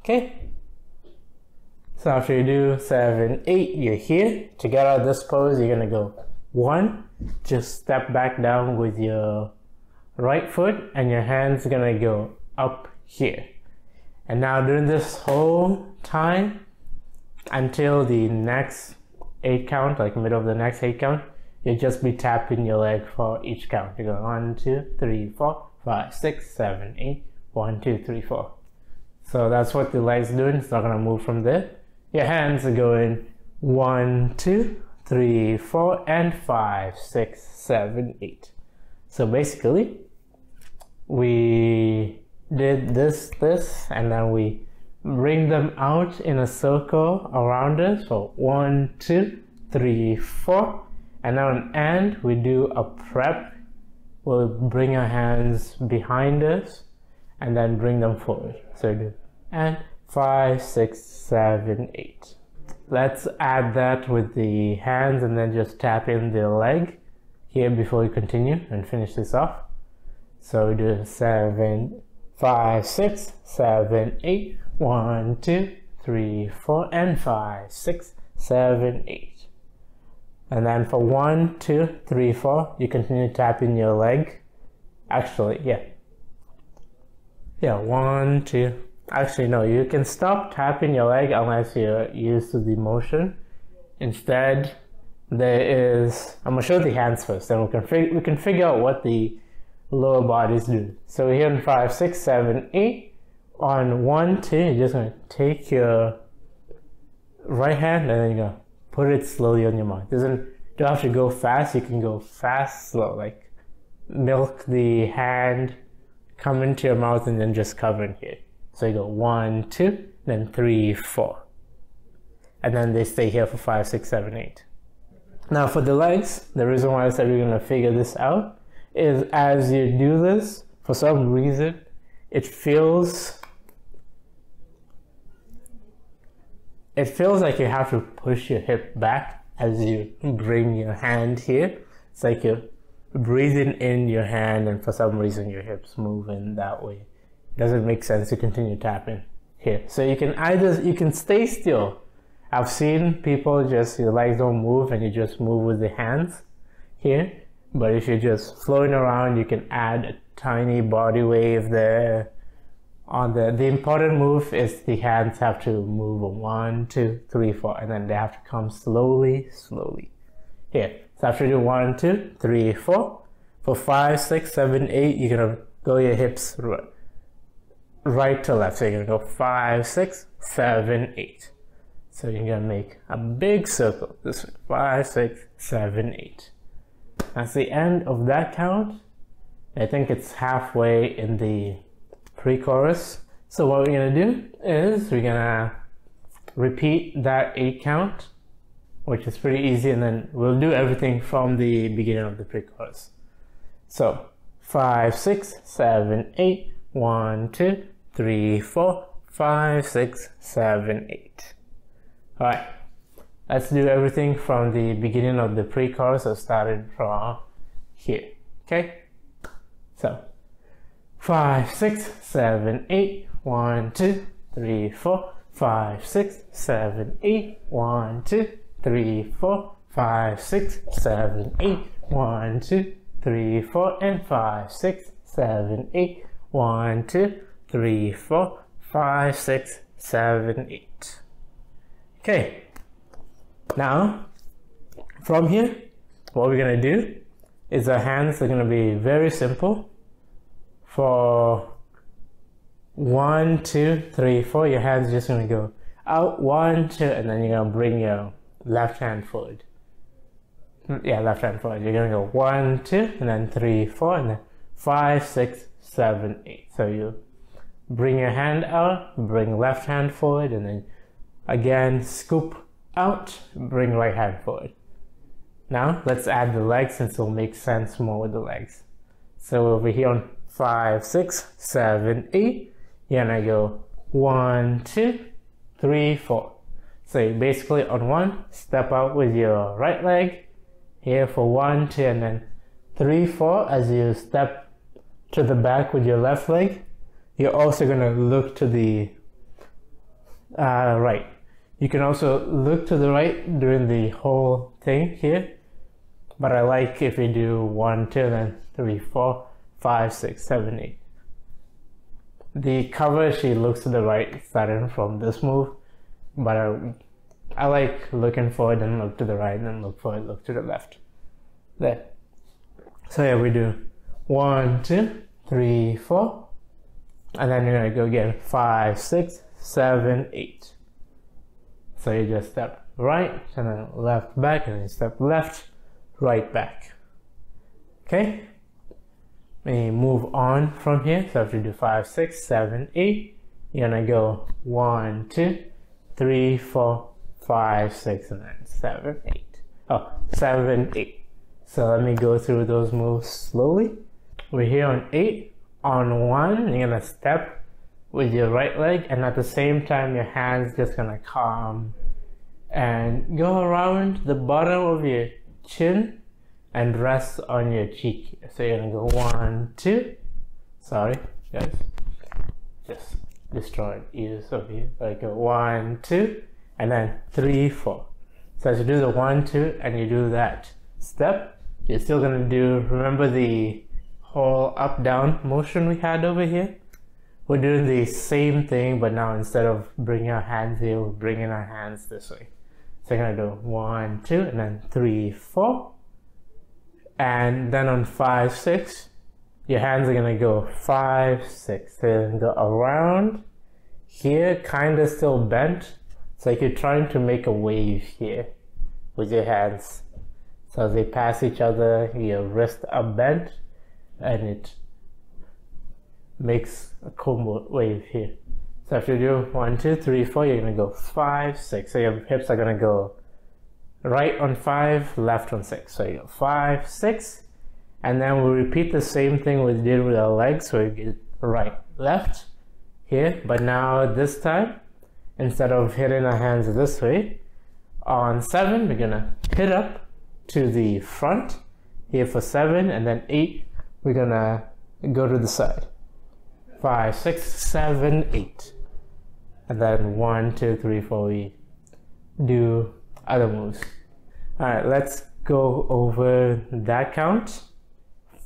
Okay. So after you do 7, 8, you're here. To get out of this pose, you're gonna go 1. Just step back down with your right foot, and your hands are gonna go up here. And now during this whole time until the next 8 count, like middle of the next 8 count, you'll just be tapping your leg for each count. You go 1, 2, 3, 4, 5, 6, 7, 8. 1, 2, 3, 4. So that's what the leg's doing. It's not gonna move from there. Your hands are going 1, 2, 3, 4, and 5, 6, 7, 8. So basically, we did this, and then we bring them out in a circle around us. So 1, 2, 3, 4. And now on end, we do a prep. We'll bring our hands behind us and then bring them forward. So we do and 5, 6, 7, 8. Let's add that with the hands and then just tap in the leg here before we continue and finish this off. So we do 7, 5, 6, 7, 8. 1, 2, 3, 4, and 5, 6, 7, 8. And then for 1, 2, 3, 4, you continue tapping your leg. Actually, yeah, 1, 2. Actually, no, you can stop tapping your leg unless you're used to the motion. Instead, there is, I'm gonna show the hands first, then we can figure out what the lower bodies do. So we're here in 5, 6, 7, 8. On 1, 2, you're just gonna take your right hand and then you're gonna put it slowly on your mouth. You don't have to go fast. You can go fast, slow, like milk the hand, come into your mouth, and then just cover in here. So you go 1, 2, then 3, 4, and then they stay here for 5, 6, 7, 8. Now for the legs, the reason why I said we're gonna figure this out is as you do this, for some reason, it feels like you have to push your hip back as you bring your hand here. It's like you're breathing in your hand, and for some reason your hips move in that way. It doesn't make sense to continue tapping here. So you can stay still. I've seen people just, your legs don't move and you just move with the hands here. But if you're just floating around, you can add a tiny body wave there. The important move is the hands have to move 1, 2, 3, 4, and then they have to come slowly. Here, so after you do 1, 2, 3, 4, for 5, 6, 7, 8, you're gonna go your hips right to left. So you're gonna go 5, 6, 7, 8. So you're gonna make a big circle this way, 5, 6, 7, 8. That's the end of that count. I think it's halfway in the pre-chorus. So what we're gonna do is we're gonna repeat that 8 count, which is pretty easy, and then we'll do everything from the beginning of the pre-chorus. So 5, 6, 7, 8, 1, 2, 3, 4, 5, 6, 7, 8. All right, let's do everything from the beginning of the pre-chorus. So started from here, okay? So 5, 6, 7, 8, 1, 2, 3, 4, 5, 6, 7, 8, 1, 2, 3, 4, 5, 6, 7, 8, 1, 2, 3, 4, and 5, 6, 7, 8, 1, 2, 3, 4, 5, 6, 7, 8. Okay, now from here, what we're gonna do is our hands are gonna be very simple. For 1, 2, 3, 4, your hands are just gonna go out, 1, 2, and then you're gonna bring your left hand forward. Yeah, left hand forward. You're gonna go 1, 2, and then 3, 4, and then 5, 6, 7, 8. So you bring your hand out, bring left hand forward, and then again scoop out, bring right hand forward. Now let's add the legs, since it'll make sense more with the legs. So over here on 5, 6, 7, 8, you're gonna go 1, 2, 3, 4. So you basically on 1, step out with your right leg here for 1, 2, and then 3, 4. As you step to the back with your left leg, you're also gonna look to the right. You can also look to the right during the whole thing here, but I like if you do 1, 2, then 3, 4, 5, 6, 7, 8. The cover, she looks to the right starting from this move, but I like looking forward and look to the right, and then look forward, look to the left. There. So yeah, we do 1, 2, 3, 4, and then you're gonna go again 5, 6, 7, 8. So you just step right, and then left back, and then step left, right back. Okay? We move on from here. So if you do 5, 6, 7, 8, you're gonna go 1, 2, 3, 4, 5, 6, and then 7, 8. Oh, 7, 8. So let me go through those moves slowly. We're here on 8. On 1, you're gonna step with your right leg, and at the same time your hands just gonna come and go around the bottom of your chin and rest on your cheek. So you're gonna go 1, 2. Sorry guys, just destroyed ears over here. Like go 1, 2, and then 3, 4. So as you do the 1, 2, and you do that step, you're still gonna do, remember the whole up down motion we had over here? We're doing the same thing, but now instead of bringing our hands here, we're bringing our hands this way. So you're gonna do 1, 2, and then 3, 4. And then on 5, 6, your hands are gonna go 5, 6. So you're gonna go around here, kinda still bent. It's like you're trying to make a wave here with your hands. So as they pass each other, your wrists are bent, and it makes a cool wave here. So if you do 1, 2, 3, 4, you're gonna go 5, 6. So your hips are gonna go right on 5, left on 6. So you go 5, 6, and then we'll repeat the same thing we did with our legs. So we get right, left here, but now this time, instead of hitting our hands this way, on 7, we're gonna hit up to the front here for 7, and then 8, we're gonna go to the side. 5, 6, 7, 8. And then 1, 2, 3, 4, we do other moves. Alright, let's go over that count.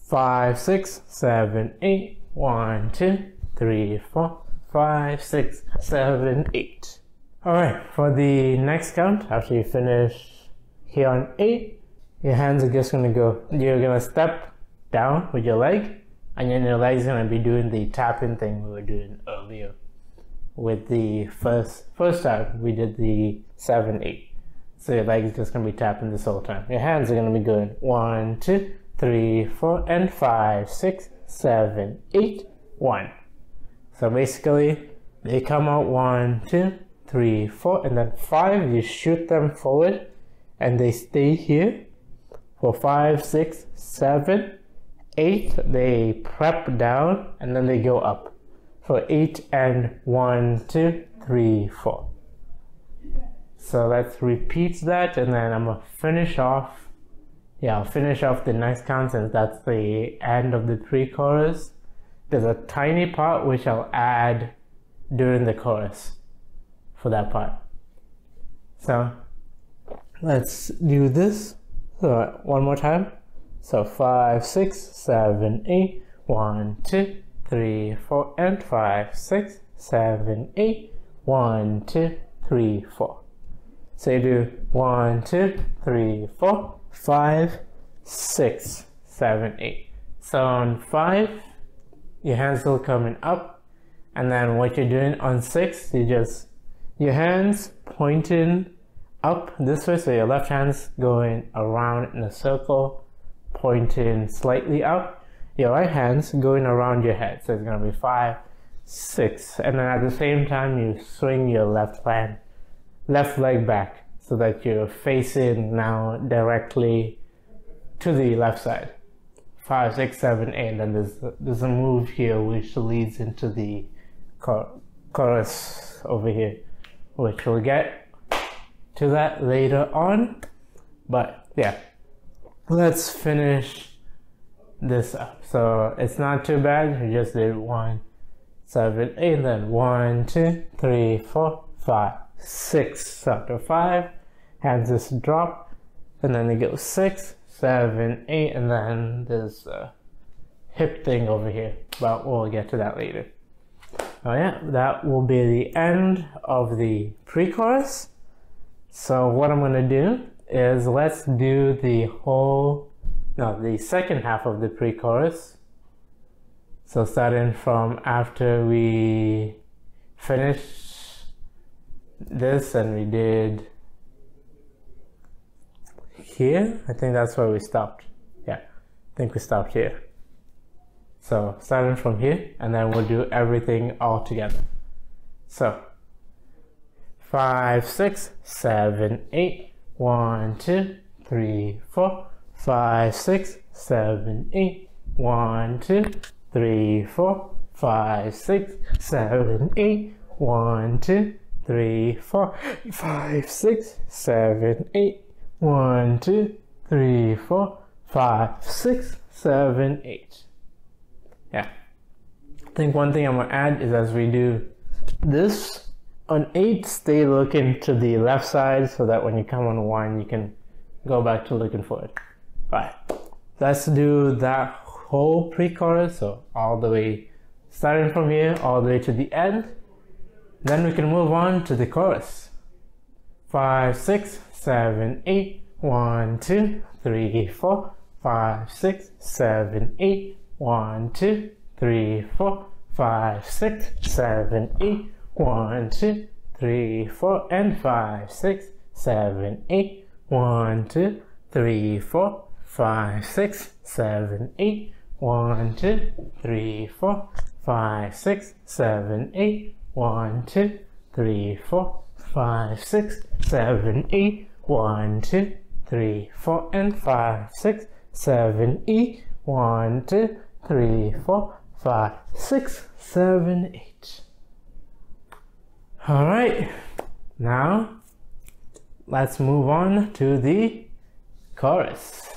5, 6, 7, 8. 1, 2, 3, 4, 5, 6, 7, 8. Alright, for the next count, after you finish here on 8, your hands are just gonna go, you're gonna step down with your leg, and then your leg's gonna be doing the tapping thing we were doing earlier. With the first time we did the 7, 8. So your leg is just gonna be tapping this whole time. Your hands are gonna be going 1, 2, 3, 4, and 5, 6, 7, 8, 1. So basically, they come out 1, 2, 3, 4, and then 5, you shoot them forward, and they stay here. For 5, 6, 7, 8, they prep down, and then they go up. For 8 and 1, 2, 3, 4. So let's repeat that, and then I'm gonna finish off. Yeah, I'll finish off the next count since that's the end of the pre-chorus. There's a tiny part which I'll add during the chorus for that part. So let's do this. So one more time. So 5, 6, 7, 8. 1, 2, 3, 4, and 5, 6, 7, 8. 1, 2, 3, 4. So you do 1, 2, 3, 4, 5, 6, 7, 8. So on 5, your hands still coming up, and then what you're doing on 6, your hands pointing up this way, so your left hand's going around in a circle, pointing slightly up. Your right hand's going around your head, so it's gonna be 5, 6, and then at the same time you swing your left leg back so that you're facing now directly to the left side. 5, 6, 7, 8, and then there's a move here which leads into the chorus over here, which we'll get to that later on. But yeah, let's finish this up. So it's not too bad. We just did 1, 7, 8, and then 1, 2, 3, 4, 5, 6. So after 5, hands just drop, and then they go 6, 7, 8, and then there's a hip thing over here, but we'll get to that later. Oh yeah, that will be the end of the pre-chorus. So what I'm gonna do is let's do the second half of the pre-chorus. So starting from after we finish this and we did here, I think that's where we stopped. Yeah, I think we stopped here. So starting from here, and then we'll do everything all together. So 5, 6, 7, 8. 1, 2, 3, 4, 5, 6, 7, 8. 1, 2, 3, 4, 5, 6, 7, 8. 1, 2, 3, 4, 5, 6, 7, 8. 1, 2, 3, 4, 5, 6, 7, 8. Yeah. I think one thing I'm gonna add is as we do this on 8, stay looking to the left side so that when you come on 1, you can go back to looking forward. Alright, let's do that whole pre-chorus, so all the way, starting from here, all the way to the end. Then we can move on to the chorus. 5, 6, 7, 8. 1, 2, 3, 4, 5, 6, 7, 8. 1, 2, 3, 4, 5, 6, 7, 8. 1, 2, 3, 4, and 5, 6, 7, 8. 1, 2, 3, 4, 5, 6, 7, 8. 1, 2, 3, 4, 5, 6, 7, 8. 1, 2, 3, 4, 5, 6, 7, 8. 1, 2, 3, 4, and 5, 6, 7, 8. 1, 2, 3, 4, 5, 6, 7, 8. All right, now let's move on to the chorus.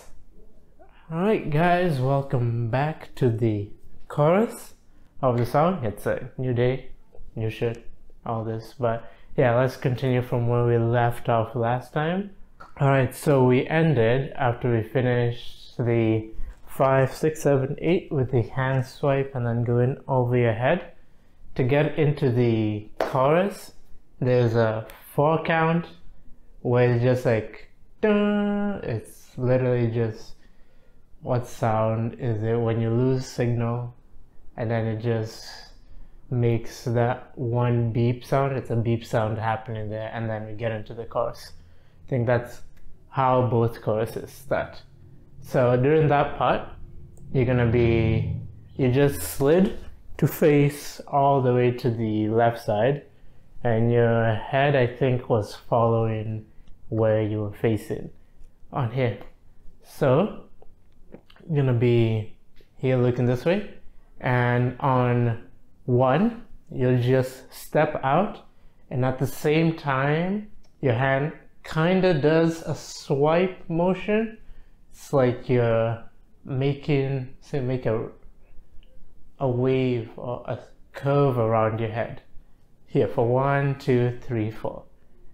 All right, guys, welcome back to the chorus of the song. It's a new day, new shit, all this, but yeah, let's continue from where we left off last time. All right, so we ended after we finished the 5, 6, 7, 8 with the hand swipe and then going over your head. To get into the chorus, there's a 4 count where it's just like dun. It's literally just, what sound is it when you lose signal and then it just makes that one beep sound. It's a beep sound happening there, and then we get into the chorus. I think that's how both choruses start. So during that part, you just slid to face all the way to the left side, and your head, I think, was following where you were facing on here. So you're gonna be here looking this way, and on 1, you'll just step out, and at the same time, your hand kind of does a swipe motion. It's like you're make a wave or a curve around your head. Here for 1, 2, 3, 4.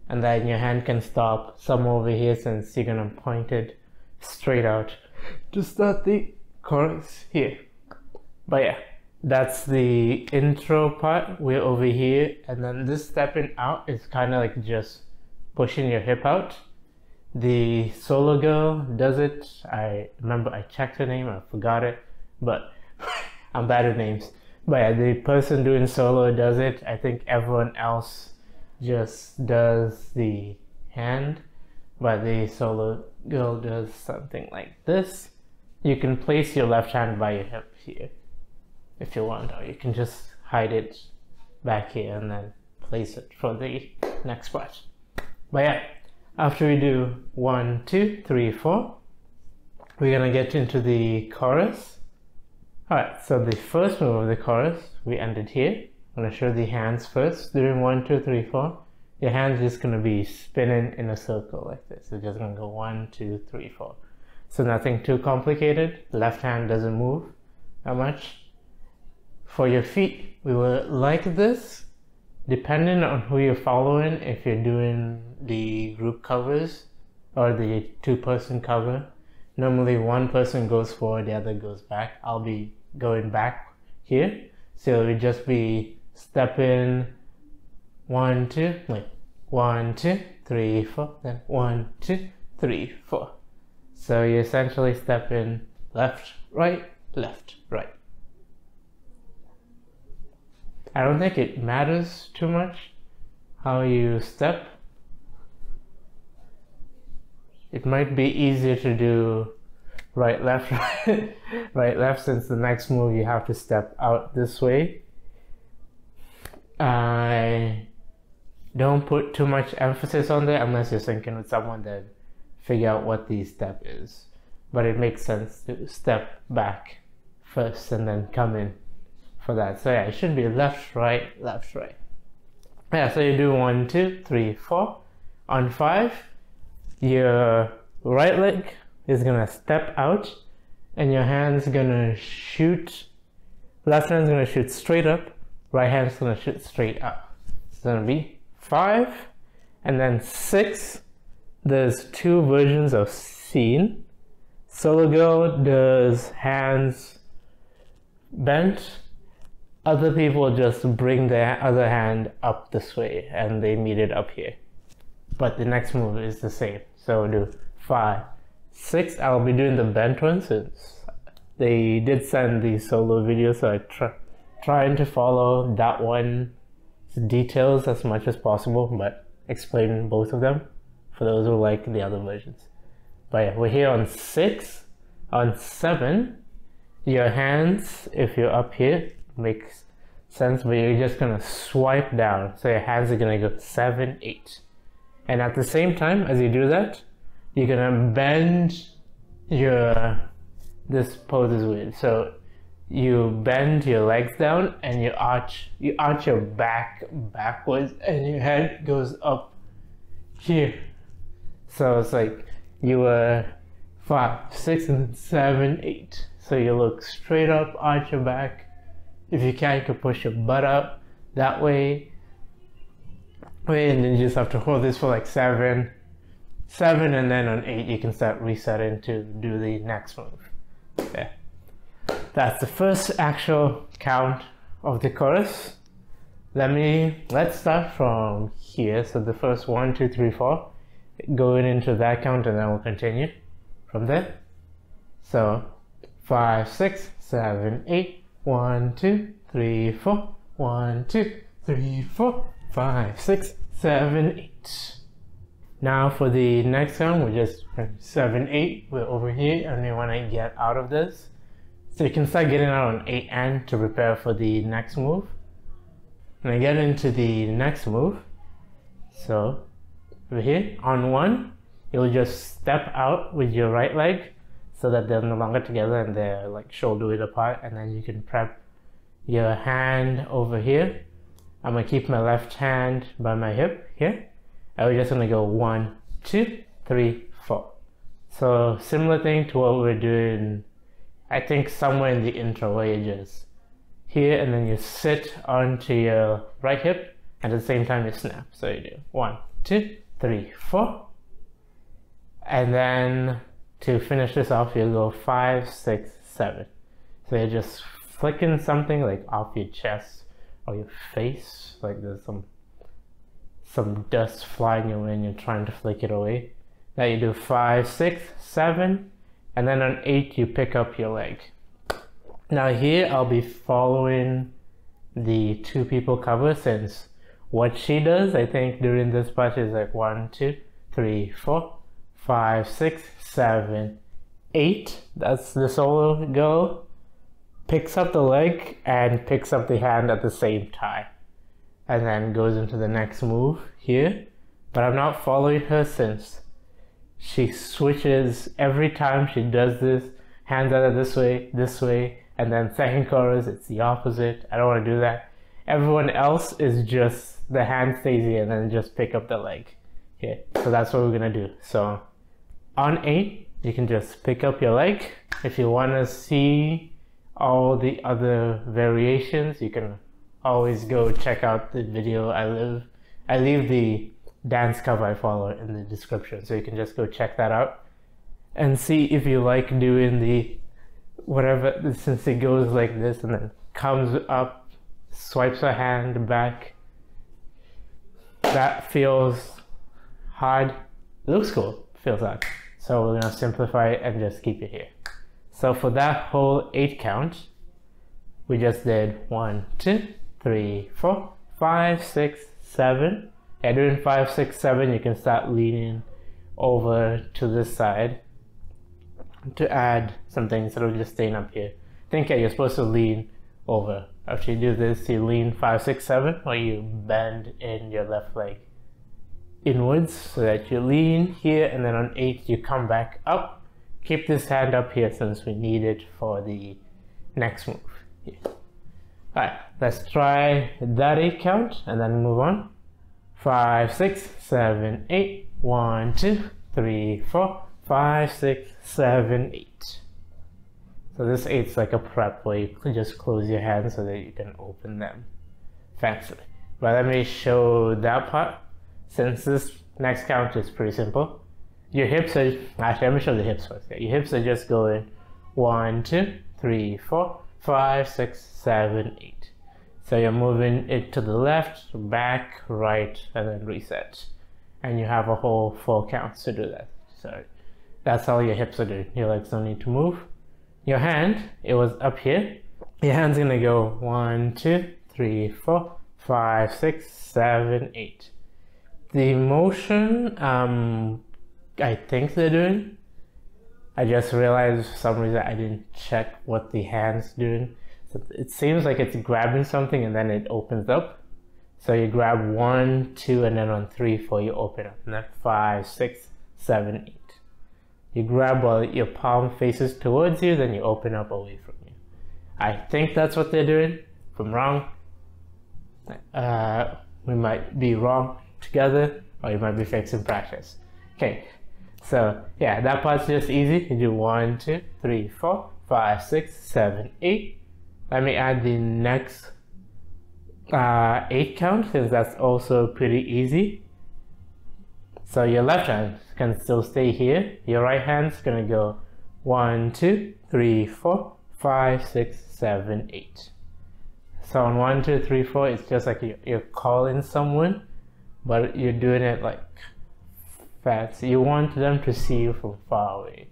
And then your hand can stop some over here since you're gonna point it straight out to start the chorus here. But yeah, that's the intro part. We're over here, and then this stepping out is kind of like just pushing your hip out. The solo girl does it. I remember I checked her name, I forgot it, but I'm bad at names. But yeah, the person doing solo does it. I think everyone else just does the hand, but the solo girl does something like this. You can place your left hand by your hip here if you want, or you can just hide it back here and then place it for the next part. But yeah, after we do 1, 2, 3, 4, we're gonna get into the chorus. Alright, so the first move of the chorus, we ended here. I'm gonna show the hands first. During 1, 2, 3, 4, your hand's just gonna be spinning in a circle like this. It's just gonna go 1, 2, 3, 4. So nothing too complicated. Left hand doesn't move that much. For your feet, we will like this. Depending on who you're following, if you're doing the group covers or the 2-person cover, normally one person goes forward, the other goes back. I'll be going back here, so we just be stepping 1, 2, wait, 1, 2, 3, 4, then 1, 2, 3, 4. So you essentially step in left, right, left, right. I don't think it matters too much how you step. It might be easier to do right, left, right, left, since the next move you have to step out this way. I don't put too much emphasis on that unless you're syncing with someone, then figure out what the step is. But it makes sense to step back first and then come in for that. So yeah, it should be left, right, left, right. Yeah, so you do 1, 2, 3, 4. On 5, your right leg is gonna step out and your hand's gonna shoot, left hand's gonna shoot straight up, right hand's gonna shoot straight up. It's gonna be 5, and then 6, there's 2 versions of scene. Solo girl does hands bent. Other people just bring their other hand up this way and they meet it up here. But the next move is the same. So we'll do 5, 6. I'll be doing the bent one since they did send the solo video, so I trying to follow that one details as much as possible, but explain both of them for those who like the other versions. But yeah, we're here on 6. On 7, your hands, if you're up here, makes sense, but you're just gonna swipe down. So your hands are gonna go 7, 8. And at the same time, as you do that, you're gonna bend this pose is weird. So you bend your legs down and you arch your back backwards and your head goes up here. So it's like you were 5, 6, and 7, 8. So you look straight up, arch your back. If you can, you can push your butt up that way. And then you just have to hold this for like 7, and then on 8 you can start resetting to do the next move. Okay. That's the first actual count of the chorus. Let's start from here. So the first 1, 2, 3, 4, going into that count, and then we'll continue from there. So 5, 6, 7, 8, 1, 2, 3, 4, 1, 2, 3, 4, 5, 6, 7, 8. Now for the next count, we're just 7, 8. We're over here, and we want to get out of this. So you can start getting out on 8 and to prepare for the next move. And I get into the next move. So over here on 1, you'll just step out with your right leg so that they're no longer together and they're like shoulder width apart, and then you can prep your hand over here. I'm gonna keep my left hand by my hip here, and we're just gonna go 1, 2, 3, 4. So similar thing to what we're doing, I think somewhere in the intro, where you just here and then you sit onto your right hip, and at the same time you snap. So you do 1, 2, 3, 4, and then to finish this off, you'll go 5, 6, 7. So you're just flicking something like off your chest or your face, like there's some dust flying your way and you're trying to flick it away. Now you do 5, 6, 7, and then on 8 you pick up your leg. Now here I'll be following the 2 people cover, since what she does, I think during this part, is like 1, 2, 3, 4, 5, 6, 7, 8. That's the solo girl. Picks up the leg and picks up the hand at the same time, and then goes into the next move here. But I'm not following her, since she switches every time she does this. Hands out this way, and then second chorus it's the opposite. I don't want to do that. Everyone else is just the hand stays here and then just pick up the leg here. So that's what we're gonna do. So on 8 you can just pick up your leg. If you want to see all the other variations, you can always go check out the video. I leave the dance cover I follow in the description, so you can just go check that out and see if you like doing the whatever, since it goes like this and then comes up, swipes her hand back. That feels hard. It looks cool, feels hard. So we're gonna simplify it and just keep it here. So for that whole 8 count, we just did 1, 2, 3, 4, 5, 6, 7. Yeah, doing 5, 6, 7, you can start leaning over to this side to add something instead of just staying up here. Think, yeah, you're supposed to lean over. After you do this, you lean 5, 6, 7, or you bend in your left leg inwards so that you lean here, and then on 8 you come back up. Keep this hand up here since we need it for the next move. Yeah. Alright, let's try that 8 count and then move on. 5, 6, 7, 8, 1, 2, 3, 4, 5, 6, 7, 8. So this 8's like a prep where you just close your hands so that you can open them fancily. But let me show that part, since this next count is pretty simple. Your hips are, actually let me show the hips first. Yeah, your hips are just going 1, 2, 3, 4, 5, 6, 7, 8. So you're moving it to the left, back, right, and then reset. And you have a whole 4 counts to do that. So that's all your hips are doing. Your legs don't need to move. Your hand, it was up here. Your hand's gonna go 1, 2, 3, 4, 5, 6, 7, 8. The motion, I think they're doing. I just realized for some reason I didn't check what the hand's doing. So it seems like it's grabbing something and then it opens up. So you grab 1, 2, and then on 3, 4, you open up. And then 5, 6, 7, 8. You grab while your palm faces towards you, then you open up away from you. I think that's what they're doing. If I'm wrong, we might be wrong together, or you might be fixing practice. Okay, so yeah, that part's just easy. You do 1, 2, 3, 4, 5, 6, 7, 8. Let me add the next 8 count, since that's also pretty easy. So your left hand can still stay here. Your right hand's gonna go 1, 2, 3, 4, 5, 6, 7, 8. So on 1, 2, 3, 4, it's just like you're calling someone, but you're doing it like fast. You want them to see you from far away.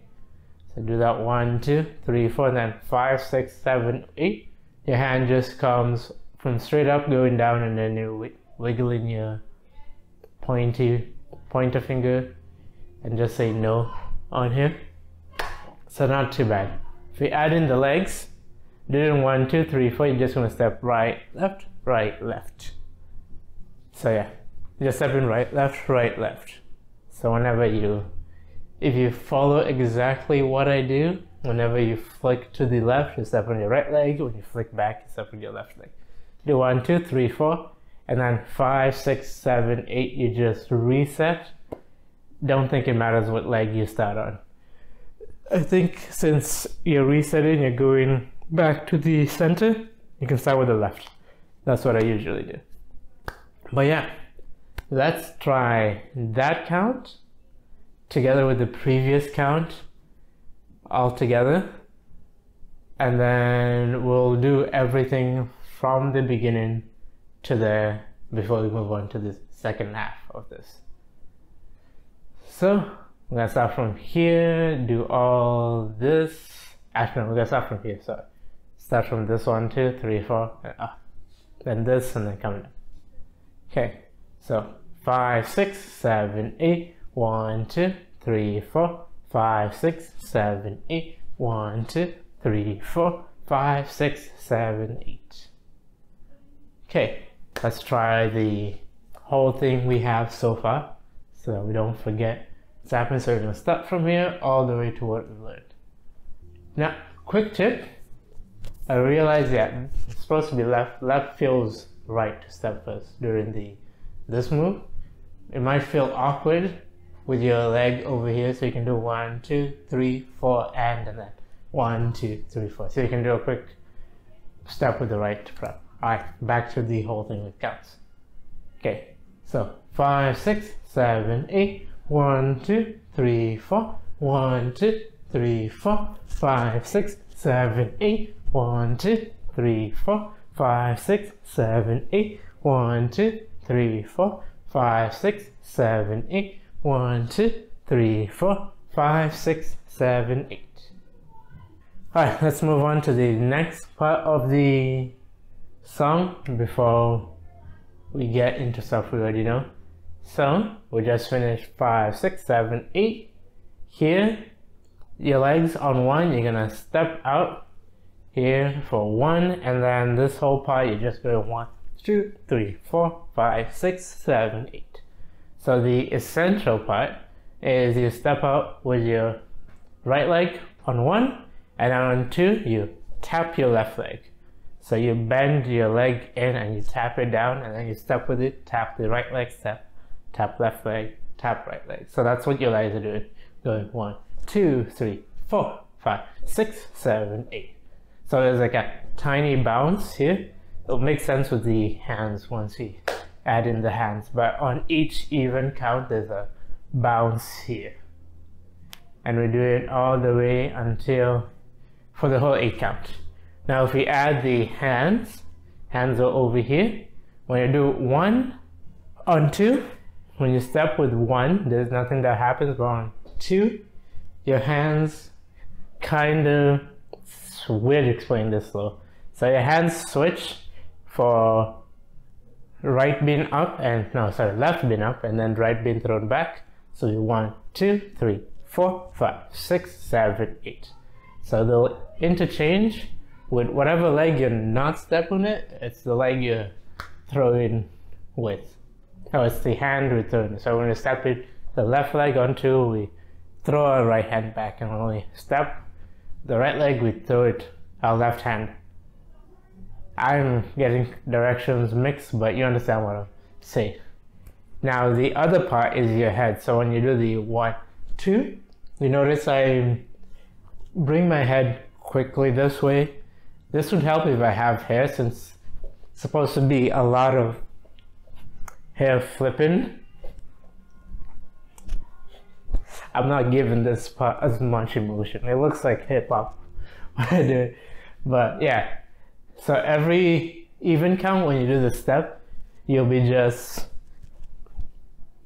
So do that 1, 2, 3, 4, and then 5, 6, 7, 8. Your hand just comes from straight up going down, and then you're wiggling your pointer finger and just say no on here. So not too bad. If we add in the legs, do it in 1, 2, 3, 4, you're just gonna step right, left, right, left. So yeah, just step in right, left. So if you follow exactly what I do, whenever you flick to the left, you step on your right leg. When you flick back, you step on your left leg. Do 1, 2, 3, 4, and then 5, 6, 7, 8, you just reset. Don't think it matters what leg you start on. I think since you're resetting, you're going back to the center, you can start with the left. That's what I usually do. But yeah, let's try that count together with the previous count all together, and then we'll do everything from the beginning to there before we move on to the second half of this. So we're gonna start from here, do all this. Actually, no, we're gonna start from here. So start from this 1, 2, 3, 4, then this, and then come down. Okay, so 5, 6, 7, 8, 1, 2, 3, 4, 5, 6, 7, 8, 1, 2, 3, 4, 5, 6, 7, 8. Okay, let's try the whole thing we have so far, so that we don't forget what's happening. So we're going to start from here all the way to what we learned. Now, quick tip. I realized that it's supposed to be left. Left feels right to step first during this move. It might feel awkward with your leg over here, so you can do 1, 2, 3, 4, and then 1, 2, 3, 4. So you can do a quick step with the right prep. Alright, back to the whole thing with counts. Okay, so 5, 6, 7, 8, 1, 2, 3, 4, 1, 2, 3, 4, 5, 6, 7, 8, 1, 2, 3, 4, 5, 6, 7, 8, 1, 2, 3, 4, 5, 6, 7, 8, 1, 2, 3, 4, 5, 6, 7, 8. Alright, let's move on to the next part of the song before we get into stuff we already know. So we just finished 5, 6, 7, 8. Here, your legs on 1, you're gonna step out here for 1, and then this whole part you're just going 1, 2, 3, 4, 5, 6, 7, 8. So the essential part is you step out with your right leg on 1, and on 2 you tap your left leg. So you bend your leg in and you tap it down, and then you step with it, tap the right leg, step, tap left leg, tap right leg. So that's what your legs are doing. Going 1, 2, 3, 4, 5, 6, 7, 8. So there's like a tiny bounce here. It'll make sense with the hands once we add in the hands, but on each even count there's a bounce here. And we do it all the way until for the whole 8 count. Now if we add the hands are over here. When you do 1 on 2, when you step with 1, there's nothing that happens, but on 2, your hands kind of, it's weird to explain this though. So your hands switch for right being up and, left being up, and then right being thrown back. So you 1, 2, 3, 4, 5, 6, 7, 8. So they'll interchange with whatever leg you're not stepping it. It's the leg you're throwing with. So it's the hand return. So when we step it, the left leg onto, we throw our right hand back, and when we step the right leg, we throw it our left hand. I'm getting directions mixed, but you understand what I'm saying. Now the other part is your head. So when you do the 1, 2, you notice I bring my head quickly this way. This would help if I have hair, since it's supposed to be a lot of hair flipping. I'm not giving this part as much emotion. It looks like hip hop when I do it. But yeah. So every even count when you do the step, you'll be just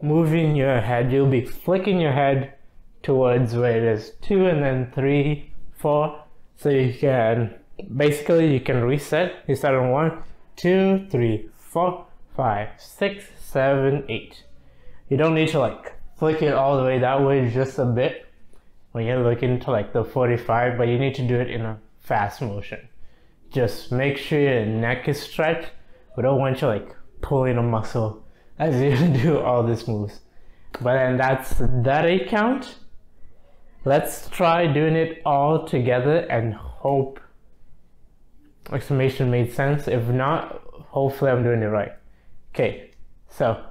moving your head. You'll be flicking your head towards where it is 2 and then 3, 4. So you can, basically you can reset. You start on 1, 2, 3, 4, 5, 6, 7, 8. You don't need to like flick it all the way that way, just a bit when you're looking to like the 45, but you need to do it in a fast motion. Just make sure your neck is stretched. We don't want you like pulling a muscle as you do all these moves. But then that's that 8 count. Let's try doing it all together and hope explanation made sense. If not, hopefully I'm doing it right. Okay, so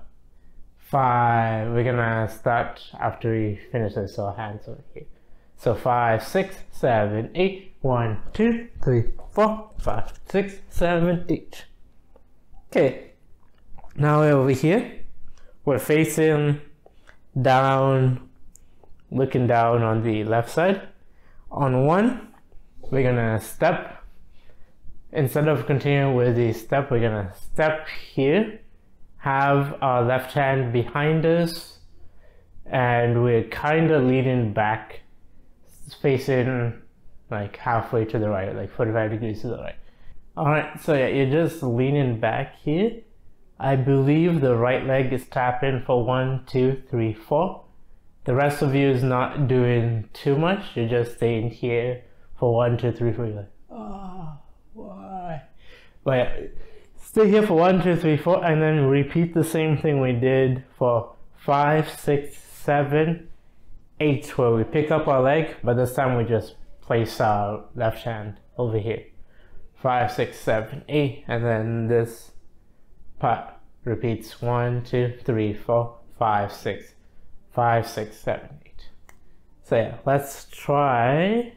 5, we're gonna start after we finish this, so hands over here. So 5, 6, 7, 8, 1, 2, 3, 4, 5, 6, 7, 8. Okay, now we're over here. We're facing down, looking down on the left side. On 1, we're gonna step. Instead of continuing with the step, we're gonna step here, have our left hand behind us, and we're kind of leaning back, facing like halfway to the right, like 45 degrees to the right. Alright, so yeah, you're just leaning back here. I believe the right leg is tapping for 1, 2, 3, 4. The rest of you is not doing too much. You're just staying here for 1, 2, 3, 4. You're like, oh, why? But yeah, stay here for 1, 2, 3, 4, and then repeat the same thing we did for 5, 6, 7, 8, where we pick up our leg, but this time we just place our left hand over here. 5, 6, 7, 8, and then this part repeats 1, 2, 3, 4, 5, 6, 5, 6, 7, 8. So yeah, let's try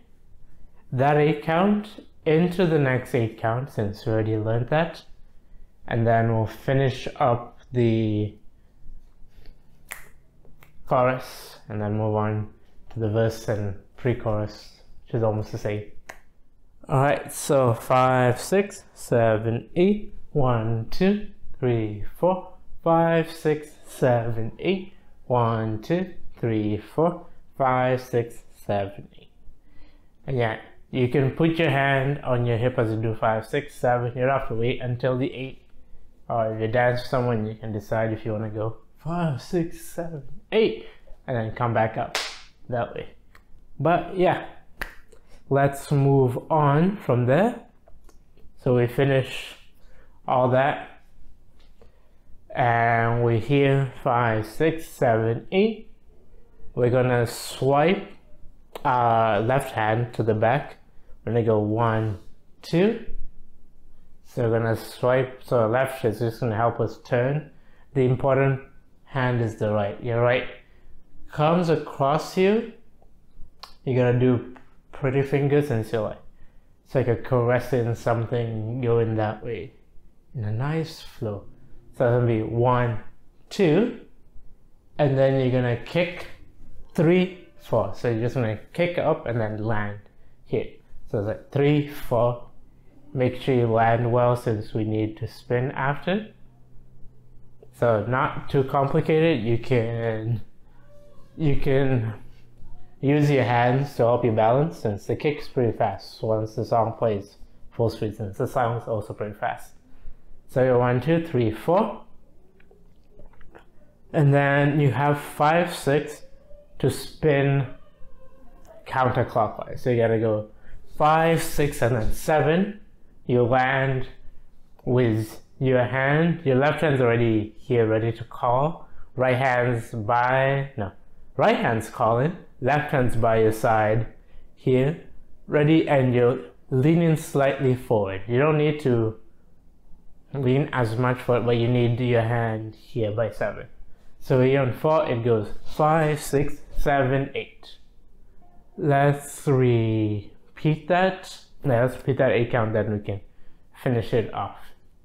that 8 count into the next 8 count, since we already learned that, and then we'll finish up the chorus and then move on to the verse and pre-chorus, which is almost the same. Alright, so 5, 6, 7, 8, 1, 2, 3, 4, 5, 6, 7, 8, 1, 2, 3, 4, 5, 6, 7, 8. And yeah, you can put your hand on your hip as you do 5, 6, 7. You don't have to wait until the 8. Or if you dance with someone, you can decide if you want to go 5, 6, 7, 8, and then come back up that way. But yeah, let's move on from there. So we finish all that, and we're here 5, 6, 7, 8. We're gonna swipe our left hand to the back. We're gonna go 1, 2. So we're gonna swipe, so left is just gonna help us turn. The important hand is the right. Your right comes across you. You're gonna do pretty fingers, and so like it's like a caressing something going that way in a nice flow. So it's gonna be 1, 2, and then you're gonna kick 3, 4. So you're just gonna kick up and then land here. So it's like 3, 4. Make sure you land well, since we need to spin after. So not too complicated. You can use your hands to help you balance, since the kick's pretty fast once the song plays full speed, since the song's also pretty fast. So you're 1, 2, 3, 4. And then you have 5, 6 to spin counterclockwise. So you gotta go 5, 6, and then 7. You land with your hand, your left hand's already here, ready to call. Right hand's calling. Left hand's by your side here, ready, and you're leaning slightly forward. You don't need to lean as much forward, but you need your hand here by 7. So here on 4, it goes 5, 6, 7, 8. Let's repeat that. Let's repeat that 8 count, then we can finish it off.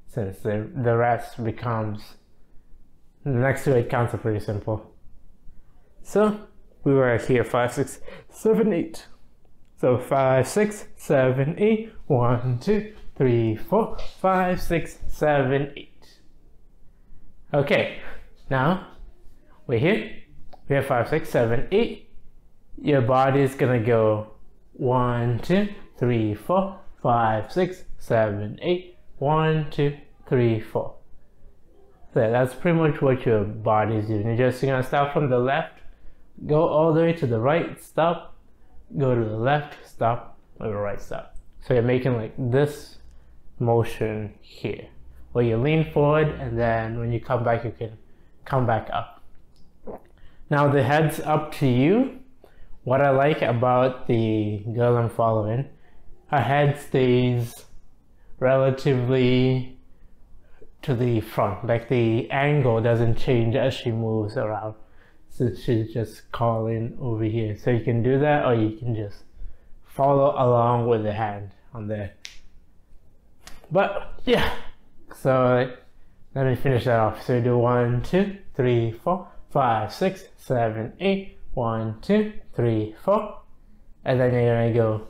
Since the rest becomes, the next 2 8 counts are pretty simple. So we were here 5, 6, 7, 8. So 5, 6, 7, 8. 1, 2, 3, 4, 5, 6, 7, 8. Okay, now we're here. We have 5, 6, 7, 8. Your body is gonna go 1, 2, 3, 4, 5, 6, 7, 8. 1, 2, 3, 4. So that's pretty much what your body is doing. You're just gonna start from the left, go all the way to the right, stop, go to the left, stop, or the right, stop. So you're making like this motion here, where you lean forward, and then when you come back, you can come back up. Now the head's up to you. What I like about the girl I'm following, her head stays relatively to the front, like the angle doesn't change as she moves around. So she's just calling over here. So you can do that, or you can just follow along with the hand on there. But yeah, so let me finish that off. So you do 1, 2, 3, 4, 5, 6, 7, 8. 1, 2, 3, 4. And then you're gonna go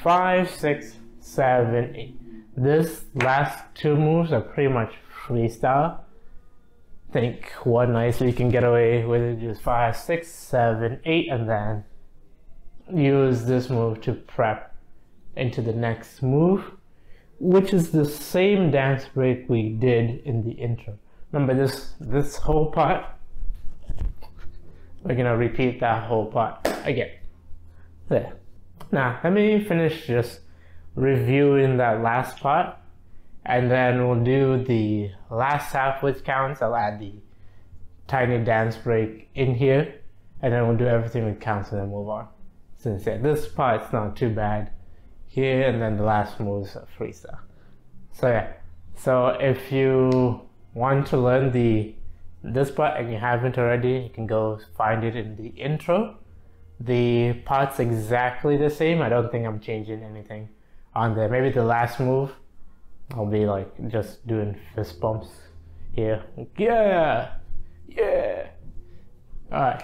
5, 6, 7, 8. This last 2 moves are pretty much freestyle. Think what nicely you can get away with it. Just 5, 6, 7, 8, and then use this move to prep into the next move, which is the same dance break we did in the intro. Remember this whole part? We're gonna repeat that whole part again. There. Now let me finish just reviewing that last part, and then we'll do the last half with counts. I'll add the tiny dance break in here, and then we'll do everything with counts and then move on. Since this part's not too bad here, and then the last moves are freestyle. So yeah, so if you want to learn this part and you haven't already, you can go find it in the intro. The part's exactly the same. I don't think I'm changing anything on there. Maybe the last move, I'll be like just doing fist bumps here. Yeah, yeah. All right.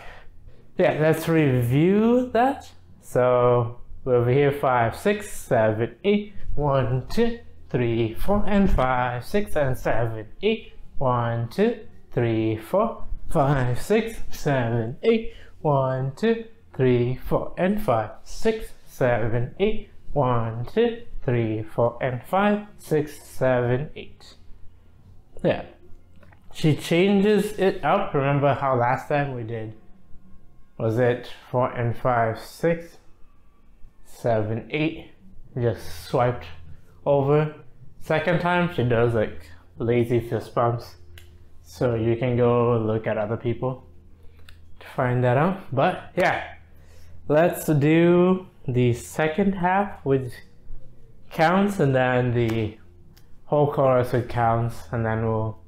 Yeah, let's review that. So we're over here 5, 6, 7, 8. 1, 2, 3, 4, and 5, 6, and 7, 8. 1, 2, 3, 4, 5, 6, 7, 8. 1, 2, 3, 4, and 5, 6, 7, 8. 1, 2, 3, 4, and 5, 6, 7, 8. Yeah. She changes it up. Remember how last time we did, was it 4 and 5, 6, 7, 8? Just swiped over. Second time she does like lazy fist bumps. So you can go look at other people to find that out. But yeah, let's do the second half with counts, and then the whole chorus with counts, and then we'll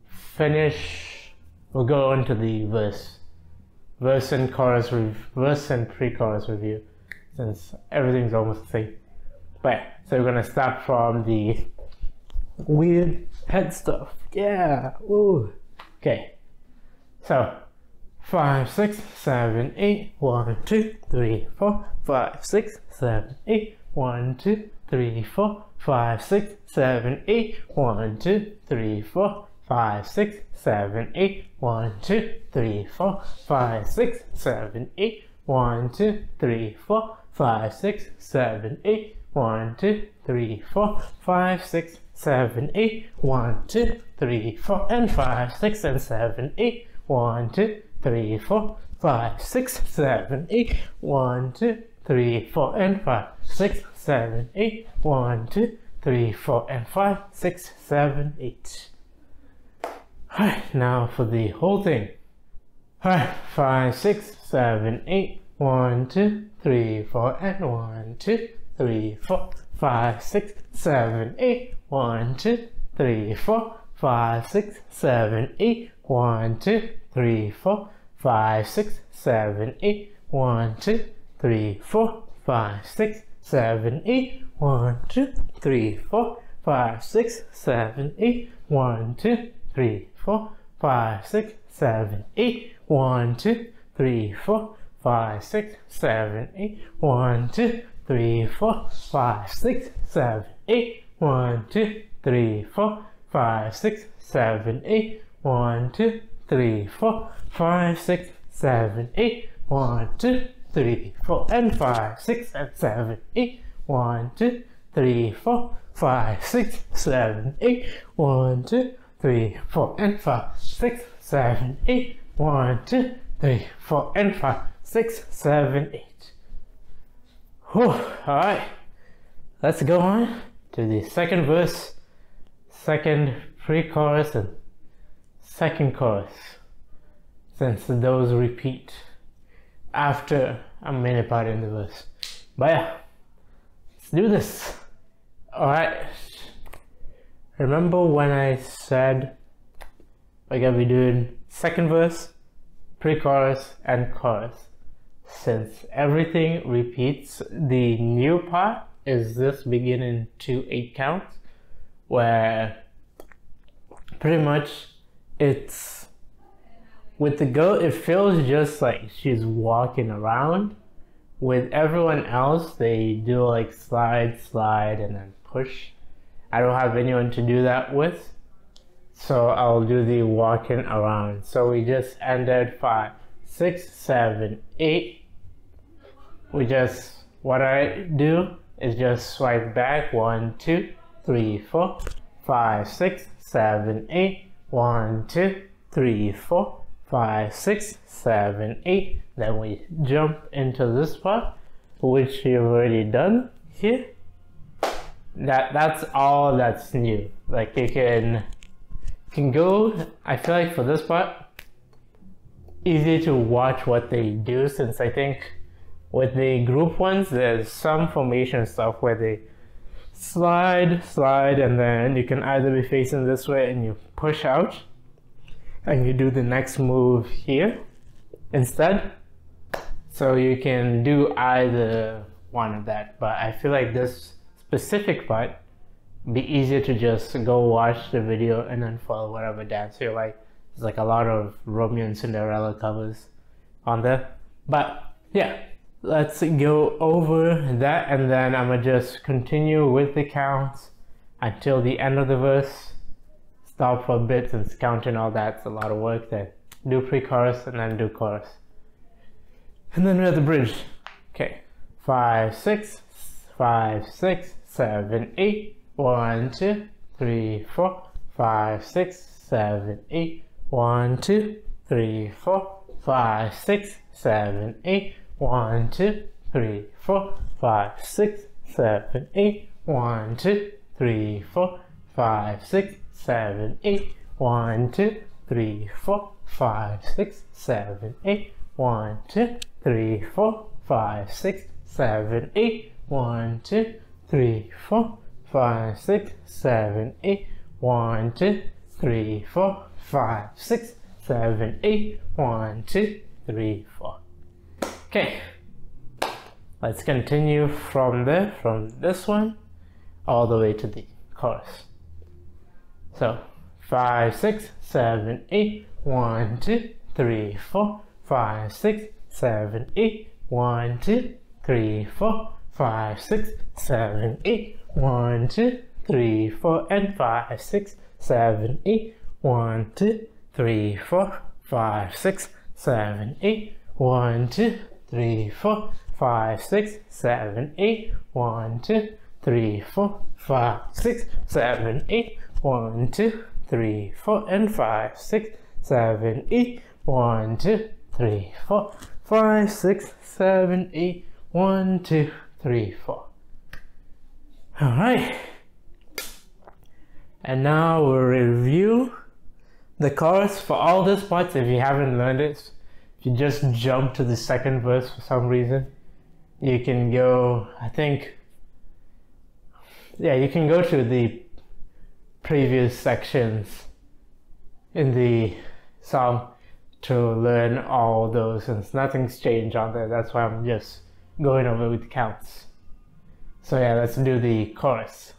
finish. We'll go into the verse and pre-chorus review, since everything's almost the same. But yeah, so we're gonna start from the weird head stuff. Yeah, ooh. Okay, so 5, 6, 7, 8. 1, 2, 3, 4, 5, 6, 7, 8. 1, 2, 3, 4, 5, 6, 7, 8. 1, 2, 3, 4, 5, 6, 7, 8. 1, 2, 3, 4, 5, 6, 7, 8. 1, 2, 3, 4, 5, 6, 7, 8. 1, 2, 3, 4, 5, 6, 7, 8. 1, 2, 3, 4, and 5, 6, and 7, 8. 1, 2, 3, 4, 5, 6, 7, 8. 1, 2, 3, 4, and 5, 6, 7, 8. 1, 2, 3, 4, and 5, 6, 7, 8. Alright, now for the whole thing. Alright, 5, 6, 7, 8. 1, 2, 3, 4, and 1, 2, 3, 4, 5, 6, 7, 8. 1, 2, 3, 4, 5, 6, 7, 8. 1, 2, 3, 4, 5, 6, 7, 8. 1, 2, 3, 4, 5, 6, 7, 8. 1, 2, 3, 4, 5, 6, 7, 8. 1, 2, 3, 4, 5, 6, 7, 8. 1, 2, 3, 4, 5, 6, 7, 8. 1, 2, 3, 4, 5, 6, 7, 8. 1, 2, 3, 4, 5, 6, 7, 8. 1, 2, 3, 4, 5, 6, 7, 8. 1, 2, 3, 4, and 5, 6, and 7, 8. 1, 2, 3, 4, 5, 6, 7, 8. 1, 2, 3, 4, and 5, 6, 7, 8. 1, 2, 3, 4, and 5, 6, 7, 8. Whew, alright. Let's go on to the second verse, second pre-chorus, and second chorus, since those repeat after a main part in the verse. But yeah, let's do this. Alright. Remember when I said we're gonna be doing second verse, pre-chorus, and chorus? Since everything repeats, the new part is this beginning to 8 counts, where pretty much it's with the girl, it feels just like she's walking around. With everyone else, they do like slide, slide, and then push. I don't have anyone to do that with, so I'll do the walking around. So we just ended 5, 6, 7, 8. What I do is just swipe back 1, 2, 3, 4, 5, 6, 7, 8. 1, 2, 3, 4, 5, 6, 7, 8. Then we jump into this part, which you've already done here. That's all that's new. Like you can go. I feel like for this part, easy to watch what they do, since I think with the group ones, there's some formation stuff where they slide, slide, and then you can either be facing this way and you push out and you do the next move here instead. So you can do either one of that, but I feel like this specific part be easier to just go watch the video and then follow whatever dance you like. There's like a lot of Romeo and Cinderella covers on there. But yeah, let's go over that, and then I'm gonna just continue with the counts until the end of the verse. Stop for a bit, since counting all that's a lot of work. Then do pre-chorus and then do chorus, and then we're at the bridge. Okay, 5, 6, 5, 6, 7, 8. 1, 2, 3, 4, 5, 6, 7, 8. 1, 2, 3, 4, 5, 6, 7, 8. 1, 2, 3, 4, 5, 6, 7, 8. 1, 2, 3, 4, 5, 6, 7, 8. 1, 2, 3, 4, 5, 6, 7, 8. 1, 2, 3, 4, 5, 6, 7, 8. 1, 2, 3, 4, 5, 6, 7, 8. 1, 2, 3, 4, 5, 6, 7, 8. 1, 2, 3, 4. Okay, let's continue from there, from this one all the way to the chorus. So 5, 6, 7, 8. 1, 2, 3, 4, 5, 6, 7, 8. 1, 2, 3, 4, 5, 6, 7, 8. 1, 2, 3, 4, and 5, 6, 7, 8. 1, 2, 3, 4, 5, 6, 7, 8. 1, 2, 3, 4, 5, 6, 7, 8. 1, 2, 3, 4, 5, 6, 7, 8. 1, 2, 3, 4, and 5, 6, 7, 8. 1, 2, 3, 4, 5, 6, 7, 8. 1, 2, 3, 4. Alright, And now we'll review the chorus for all these parts. If you haven't learned it, if you just jump to the second verse for some reason, you can go, I think, yeah, you can go to the previous sections in the song to learn all those, since nothing's changed on there. That's why I'm just going over with counts. So yeah, let's do the chorus.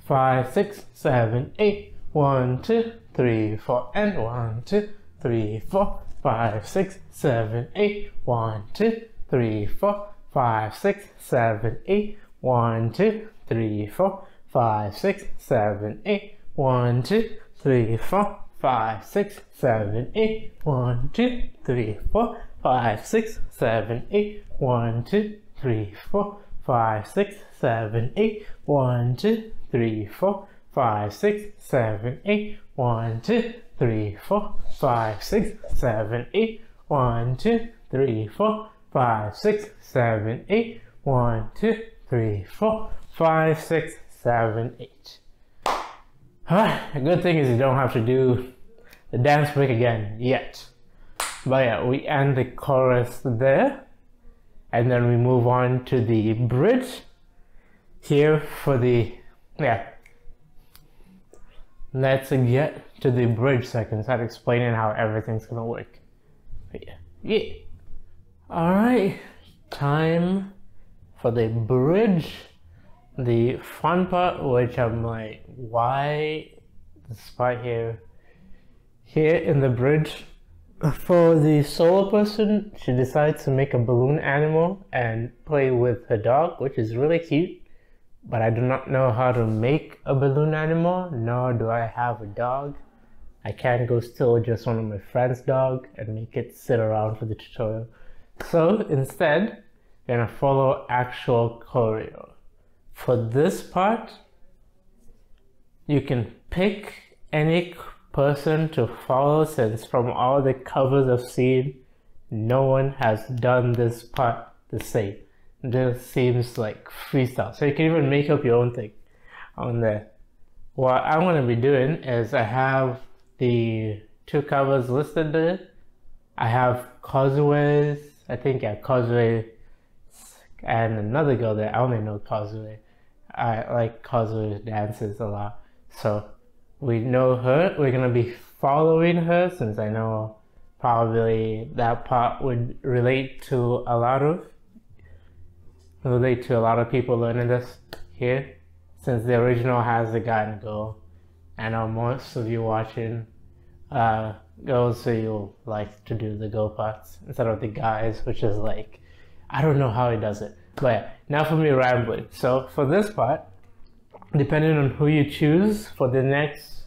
5, 6, 7, 8. 1, 2, 3, 4, and 1, 2, 3, 4, 5, 6, 7, 8. 1, 2, 3, 4, 5, 6, 7, 8. 1, 2, 3, 4, 5, 6, 7, 8. 1, 2, 3, 4, 5, 6, 7, 8. 1, 2, 3, 4, 5, 6, 7, 8. 1, 2, 3, 4, 5, 6, 7, 8. 1, 2, 3, 4, 5, 6, 7, 8. 1, 2, 3, 4, 5, 6, 7, 8. 1, 2, 3, 4, 5, 6, 7, 8. 1, 2, 3, 4, 5, 6, 7, 8. The good thing is you don't have to do the dance break again yet. But yeah, we end the chorus there, and then we move on to the bridge here for the, yeah. Let's get to the bridge so I can start explaining how everything's gonna work. Yeah. Alright, time for the bridge. The fun part, which I'm like, why this part here? Here in the bridge, for the solo person, she decides to make a balloon animal and play with her dog, which is really cute. But I do not know how to make a balloon animal, nor do I have a dog. I can't go steal just one of my friend's dog and make it sit around for the tutorial. So instead, we're gonna follow actual choreo. For this part, you can pick any person to follow, since from all the covers I've seen, no one has done this part the same. This seems like freestyle, so you can even make up your own thing on there. What I'm going to be doing is I have the two covers listed there. I have Causeways, I think, yeah, Causeway, and another girl there. I only know Causeway. I like Causeway's dances a lot, so we know her. We're going to be following her, since I know probably that part would relate to a lot of people learning this here, since the original has the guy and girl. I know most of you watching girls, so you'll like to do the girl parts instead of the guys, which is like, I don't know how he does it. But yeah, now for me rambling. So for this part, depending on who you choose for the next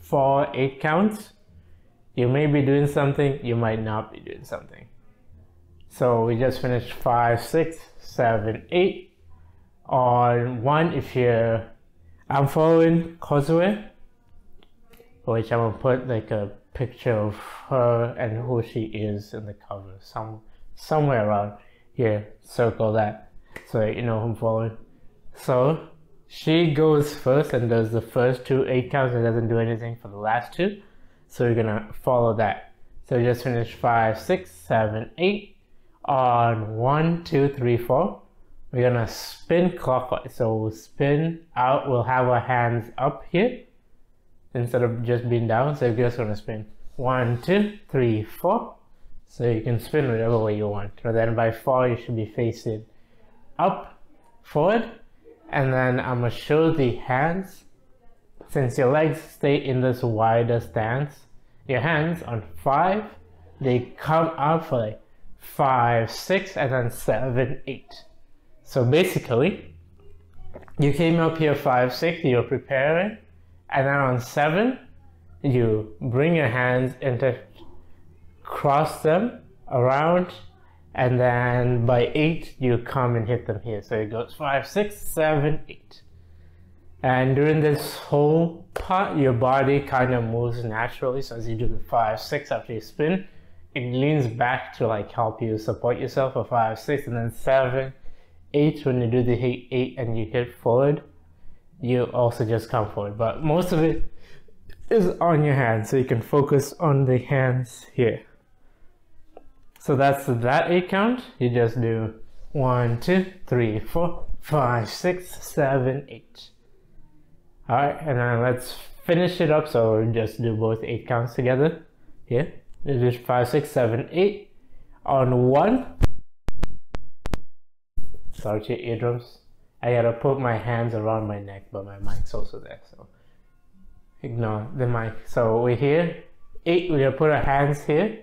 4, 8 counts, you may be doing something, you might not be doing something. So we just finished 5, 6, 7, 8. On 1, if you're, I'm following Causeway, which I'm gonna put like a picture of her and who she is in the cover, somewhere around here. Circle that so you know who I'm following. So she goes first and does the first 2 8 counts and doesn't do anything for the last 2. So we're gonna follow that. So we just finished 5, 6, 7, 8. On 1, 2, 3, 4, we're gonna spin clockwise. So we'll spin out, we'll have our hands up here instead of just being down. So we're just gonna spin 1, 2, 3, 4. So you can spin whatever way you want. And then by 4, you should be facing up, forward. And then I'm gonna show the hands. Since your legs stay in this wider stance, your hands on 5, they come up for like 5, 6, and then 7, 8. So basically, you came up here 5, 6, you're preparing, and then on 7, you bring your hands into, cross them around, and then by 8, you come and hit them here. So it goes 5, 6, 7, 8. And during this whole part, your body kind of moves naturally. So as you do the 5, 6 after you spin, it leans back to like help you support yourself for 5, 6, and then 7, 8 when you do the 8 and you hit forward. you also just come forward. But most of it is on your hands, so you can focus on the hands here. So that's that 8 count. You just do 1, 2, 3, 4, 5, 6, 7, 8. Alright, and then let's finish it up. So we'll just do both 8 counts together. Here, you do 5, 6, 7, 8. On 1, sorry to your eardrums. I gotta put my hands around my neck, but my mic's also there, so ignore the mic. So we're here. 8, we're gonna put our hands here,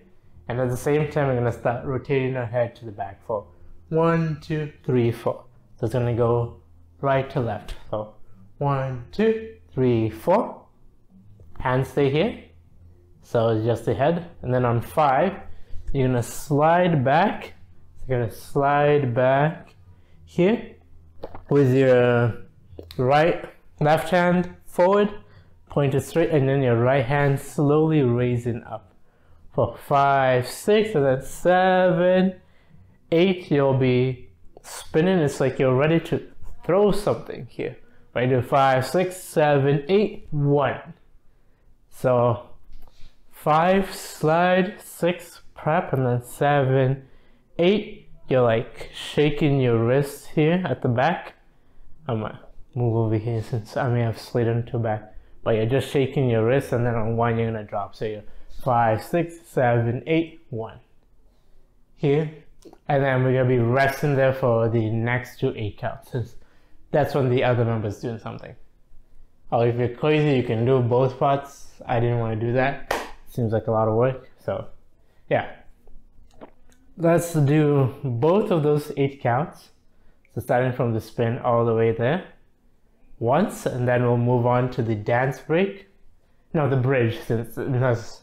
and at the same time, we're gonna start rotating our head to the back for 1, 2, 3, 4. So it's gonna go right to left. So 1, 2, 3, 4. Hands stay here. So it's just the head, and then on 5, you're gonna slide back. So you're gonna slide back here with your left hand forward, pointed straight, and then your right hand slowly raising up. For 5, 6, and then 7, 8, you'll be spinning. It's like you're ready to throw something here. Right, do 5, 6, 7, 8, 1. So 5, slide, 6, prep, and then 7, 8, you're like shaking your wrist here at the back. I'm gonna move over here since I may have slid into back, but you're just shaking your wrist, and then on 1 you're gonna drop. So you're 5, 6, 7, 8, 1 here, and then we're gonna be resting there for the next 2 8 counts, since that's when the other member's doing something. Or if you're crazy, you can do both parts. I didn't want to do that. Seems like a lot of work. So yeah, let's do both of those 8 counts. So starting from the spin all the way there once, and then we'll move on to the dance break. No, the bridge, because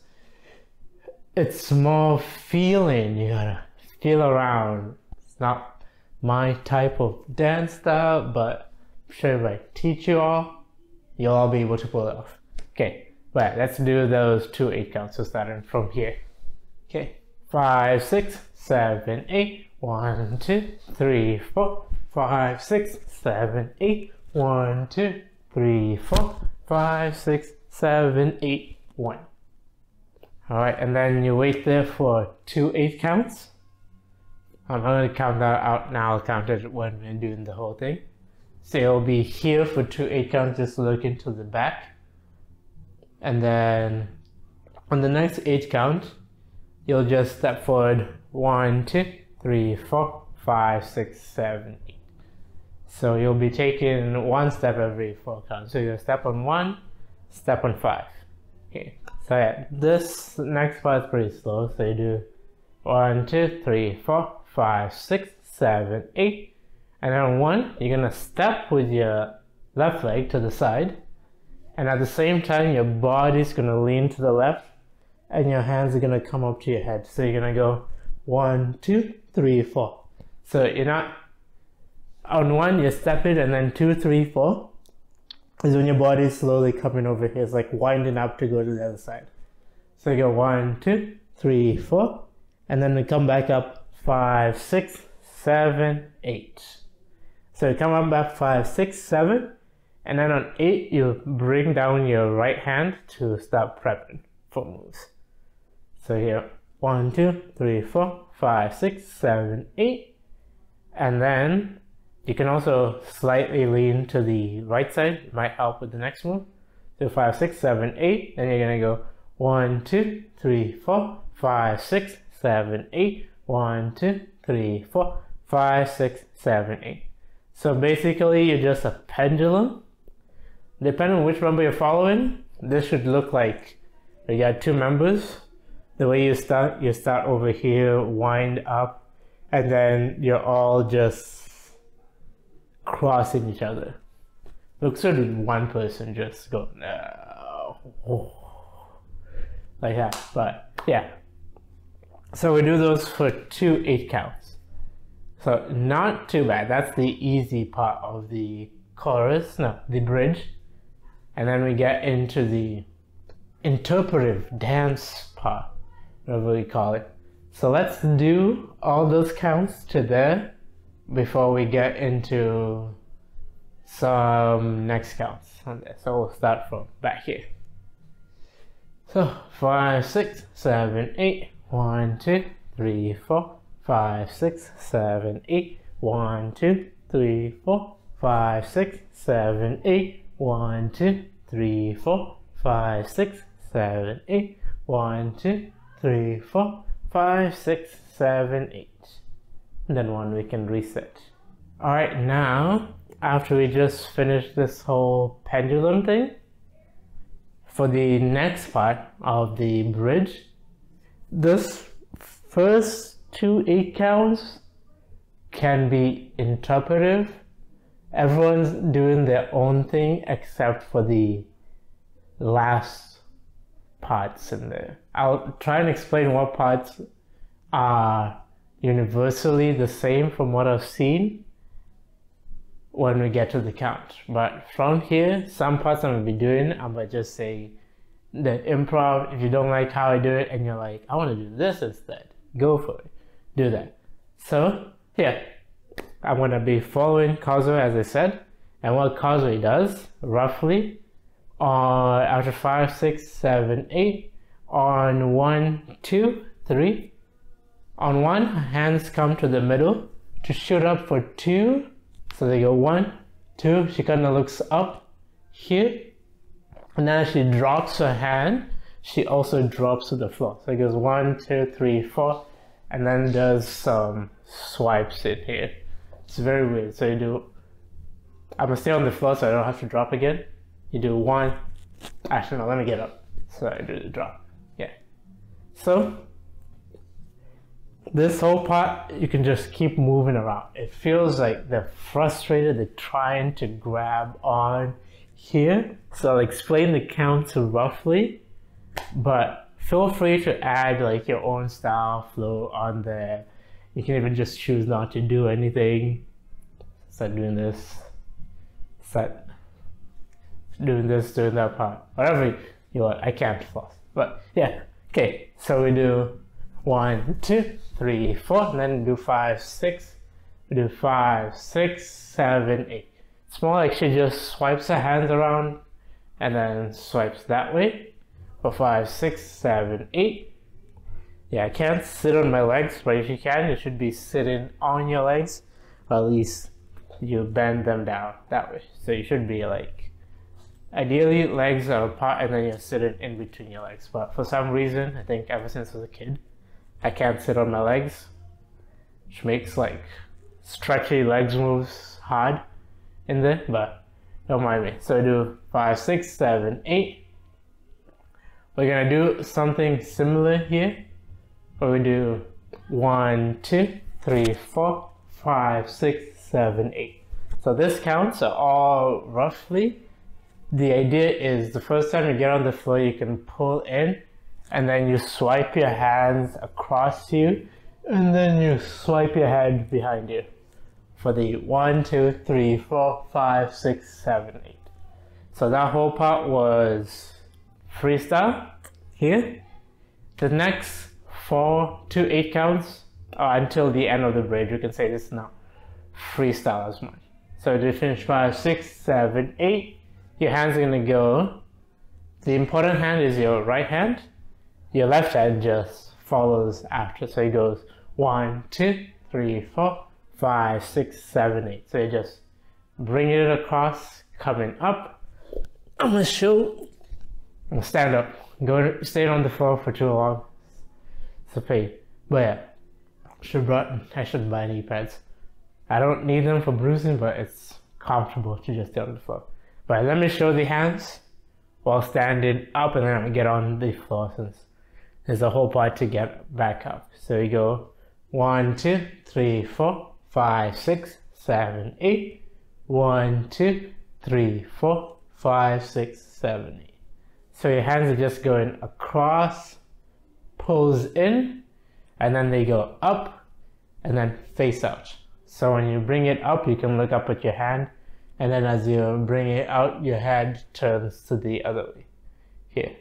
it's more feeling. You gotta feel around. It's not my type of dance style, but I'm sure if I teach you all, you'll all be able to pull it off. Okay, right, let's do those 2 8 counts. So starting from here. Okay, 5, 6, 7, 8. 1, 2, 3, 4, 5, 6, 7, 8. 1, 2, 3, 4, 5, 6, 7, 8, 1. Alright, and then you wait there for 2 8 counts. I'm going to count that out now. I'll count it when we're doing the whole thing. So you'll be here for 2 8 counts, just looking to the back. And then on the next 8 count, you'll just step forward 1, 2, 3, 4, 5, 6, 7, 8. So you'll be taking 1 step every 4 counts. So you'll step on 1, step on 5. Okay. So yeah, this next part is pretty slow. So you do 1, 2, 3, 4, 5, 6, 7, 8. And then on 1, you're gonna step with your left leg to the side. And at the same time, your body's gonna lean to the left, and your hands are gonna come up to your head. So you're gonna go 1, 2, 3, 4. So you're not on 1, you're stepping, and then 2, 3, 4 is when your body's slowly coming over here. It's like winding up to go to the other side. So you go 1, 2, 3, 4, and then we come back up 5, 6, 7, 8. So you come up back 5, 6, 7, and then on 8 you bring down your right hand to start prepping for moves. So here 1, 2, 3, 4, 5, 6, 7, 8, and then you can also slightly lean to the right side. It might help with the next move. So 5, 6, 7, 8, then you're gonna go 1, 2, 3, 4, 5, 6, 7, 8, 1, 2, 3, 4, 5, 6, 7, 8. So basically you're just a pendulum. Depending on which member you're following, this should look like you got 2 members. The way you start over here, wind up, and then you're all just crossing each other. Looks like one person just go no, like that. But yeah, so we do those for 2 8 counts. So not too bad. That's the easy part of the chorus, no, the bridge. And then we get into the interpretive dance part, whatever we call it. So let's do all those counts to there before we get into some next counts on this. So we'll start from back here. So 5, 6, 7, 8. 1, 2, 3, 4, 5, 6, 7, 8. 1, 2, 3, 4, 5, 6, 7, 8. 1, 2, 3, 4, 5, 6, 7, 8. 1, 2, 3, 4, 5, 6, 7, 8. And then one we can reset. Alright, now after we just finished this whole pendulum thing, for the next part of the bridge, this first 2 8 counts can be interpretive. Everyone's doing their own thing except for the last parts in there. I'll try and explain what parts are universally the same from what I've seen when we get to the count. But from here, some parts I'm going to be doing, I'm going to just say the improv. If you don't like how I do it and you're like, I want to do this instead, go for it. Do that. So, yeah, I'm going to be following Causeway as I said. And what Causeway does, roughly, after 5, 6, 7, 8, on 1, 2, 3, on 1, hands come to the middle to shoot up for 2. So they go 1, 2, she kind of looks up here. And then as she drops her hand, she also drops to the floor. So it goes 1, 2, 3, 4, and then does some swipes in here. It's very weird. So you do, I'm gonna stay on the floor so I don't have to drop again. You do 1, actually no, let me get up. So I do the drop, yeah. So this whole part, you can just keep moving around. It feels like they're frustrated, they're trying to grab on here. So I'll explain the counts roughly, but feel free to add like your own style flow on there. You can even just choose not to do anything. Start doing this, start doing this, doing that part. Whatever you want, I can't floss. But yeah, okay, so we do 1, 2, 3, 4, and then do 5, 6. We do 5, 6, 7, 8. It's more like she just swipes her hands around and then swipes that way for 5, 6, 7, 8. Yeah, I can't sit on my legs, but if you can, you should be sitting on your legs, or at least you bend them down that way. So you should be like, ideally legs are apart and then you're sitting in between your legs. But for some reason, I think ever since I was a kid, I can't sit on my legs, which makes like stretchy legs moves hard in there, but don't mind me. So I do 5, 6, 7, 8. We're gonna do something similar here, where we do 1, 2, 3, 4, 5, 6, 7, 8. So this counts are all roughly. The idea is the first time you get on the floor, you can pull in, and then you swipe your hands across you, and then you swipe your hand behind you for the 1, 2, 3, 4, 5, 6, 7, 8. So that whole part was freestyle here. The next 4 to 8 counts until the end of the bridge, you can say this is not freestyle as much. So to finish 5, 6, 7, 8, your hands are gonna go. The important hand is your right hand. Your left hand just follows after. So it goes 1, 2, 3, 4, 5, 6, 7, 8. So you just bring it across, coming up. I'm gonna stand up. Stay on the floor for too long. It's a pain. But yeah, I should buy knee pads. I don't need them for bruising, but it's comfortable to just stay on the floor. But let me show the hands while standing up, and then I'll get on the floor since there's a whole part to get back up. So you go 1, 2, 3, 4, 5, 6, 7, 8. 1, 2, 3, 4, 5, 6, 7, 8. So your hands are just going across, pulls in, and then they go up and then face out. So when you bring it up, you can look up at your hand, and then as you bring it out, your head turns to the other way here.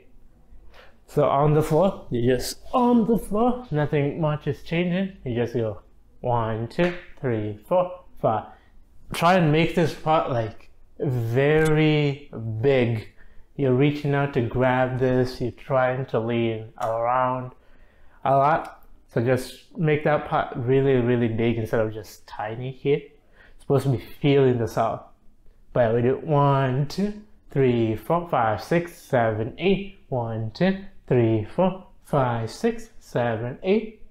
So on the floor, you're just on the floor, nothing much is changing. You just go 1, 2, 3, 4, 5. Try and make this part like very big. You're reaching out to grab this, you're trying to lean around a lot. So just make that part really, really big instead of just tiny here. It's supposed to be feeling the sound. But we do 1, 2, 3, 4, 5, 6, 7, 8. 1, 2, 3, 4, 5, 6, 7, 8.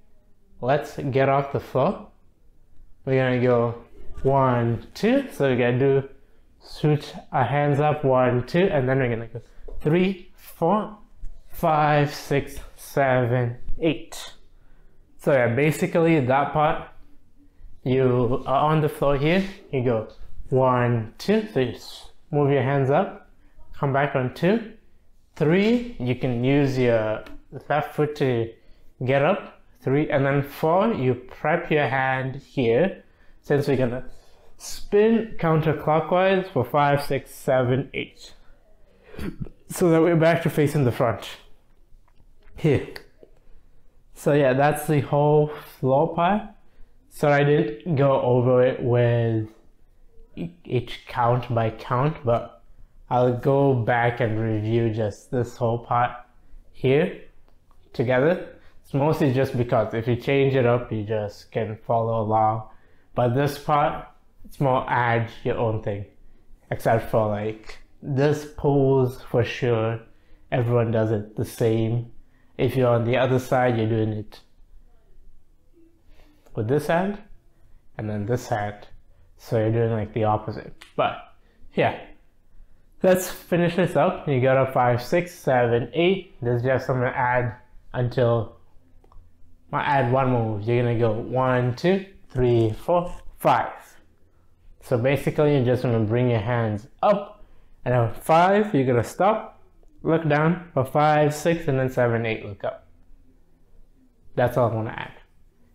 Let's get off the floor. We're gonna go 1, 2. So we're gonna do switch our hands up 1, 2, and then we're gonna go 3, 4, 5, 6, 7, 8. So yeah, basically that part, you are on the floor here, you go 1, 2, so you move your hands up, come back on 2, 3, you can use your left foot to get up, 3, and then 4, you prep your hand here, since we're gonna spin counterclockwise for 5, 6, 7, 8. So that we're back to facing the front. Here. So yeah, that's the whole floor part. So I didn't go over it with each count by count, but I'll go back and review just this whole part here together. It's mostly just because if you change it up, you just can follow along. But this part, it's more add your own thing. Except for like this pose, for sure, everyone does it the same. If you're on the other side, you're doing it with this hand and then this hand. So you're doing like the opposite. But yeah, let's finish this up. You got a 5, 6, 7, 8. There's just I'm gonna add until I add one move. You're gonna go 1, 2, 3, 4, 5. So basically you're just gonna bring your hands up, and then 5, you're gonna stop, look down, for 5, 6, and then 7, 8, look up. That's all I'm gonna add.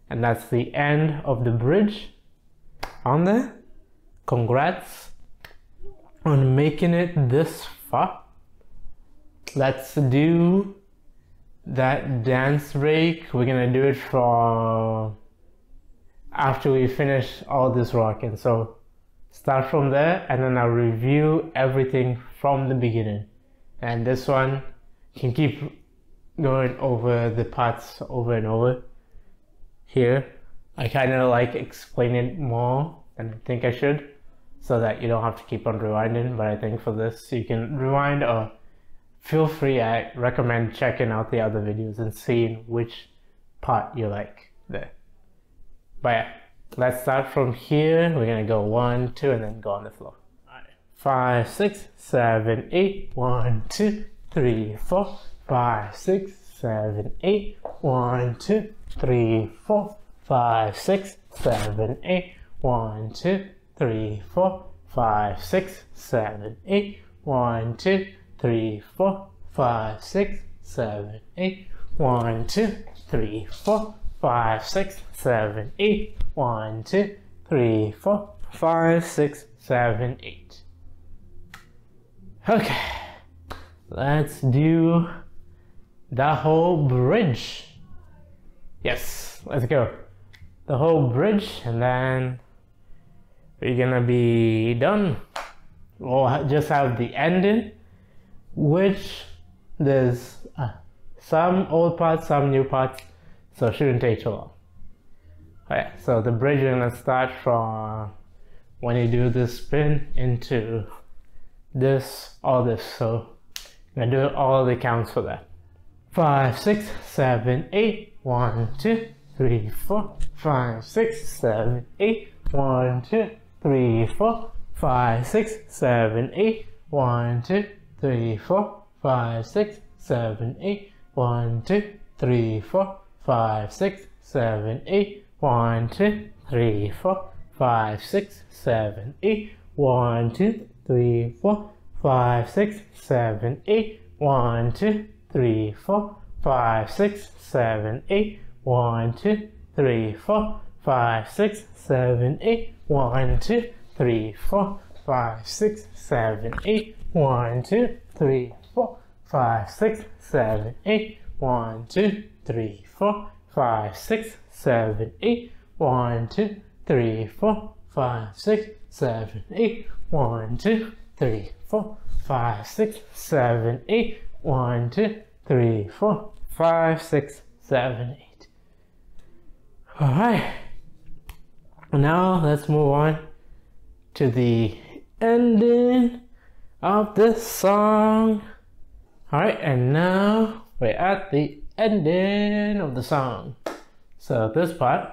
And that's the end of the bridge on there. Congrats on making it this far. Let's do that dance break. We're gonna do it for after we finish all this rocking. So start from there, and then I'll review everything from the beginning. And this one, you can keep going over the parts over and over. Here, I kind of like explaining more than I think I should, so that you don't have to keep on rewinding. But I think for this, you can rewind, or feel free, I recommend checking out the other videos and seeing which part you like there. But yeah, let's start from here. We're gonna go 1, 2, and then go on the floor. 5, 6, 7, 8. 1, 2, 3, 4, 5, 6, 7, 8. 1, 2, 3, 4, 5, 6, 7, 8. 1, 2, 3, 4, 5, 6, 7, 8. 1, 2, 3, 4, 5, 6, 7, 8. 1, 2, 3, 4, 5, 6, 7, 8. 1, 2, 3, 4, 5, 6, 7, 8. Okay, let's do the whole bridge. Yes, let's go. The whole bridge, and then we're gonna be done. We'll just have the ending, which there's some old parts, some new parts, so it shouldn't take too long. Alright, so the bridge, we're gonna start from when you do the spin into this, all this. So I'm gonna do all the counts for that. 5, 6, 7, 8. 1, 2, 3, 4, 5, 6, 7, 8. 1, 2, 3, 4, 5, 6, 7, 8. 1, 2, 3, 4, 5, 6, 7, 8. 1, 2, 3, 4, 5, 6, 7, 8. 1, 2, 3, 4, 5, 6, 7, 8. 1, 2, 3, 4, 5, 6, 7, 8. 1, 2, 3, 4, 5, 6, 7, 8. 1, 2, 3, 4, 5, 6, 7, 8. 1, 2, 3, 4, 5, 6, 7, 8. 1, 2, 3, 4, 5, 6, 7, 8. 1, 2, 3, 4, 5, 6, 7, 8. 1, 2, 3, 4, 5, 6, 7, 8. 1, 2, 3, 4, 5, 6, 7, 8. 1, 2, 3, 4, 5, 6, 7, 8. Alright. Now let's move on to the ending of this song. Alright, and now we're at the ending of the song. So this part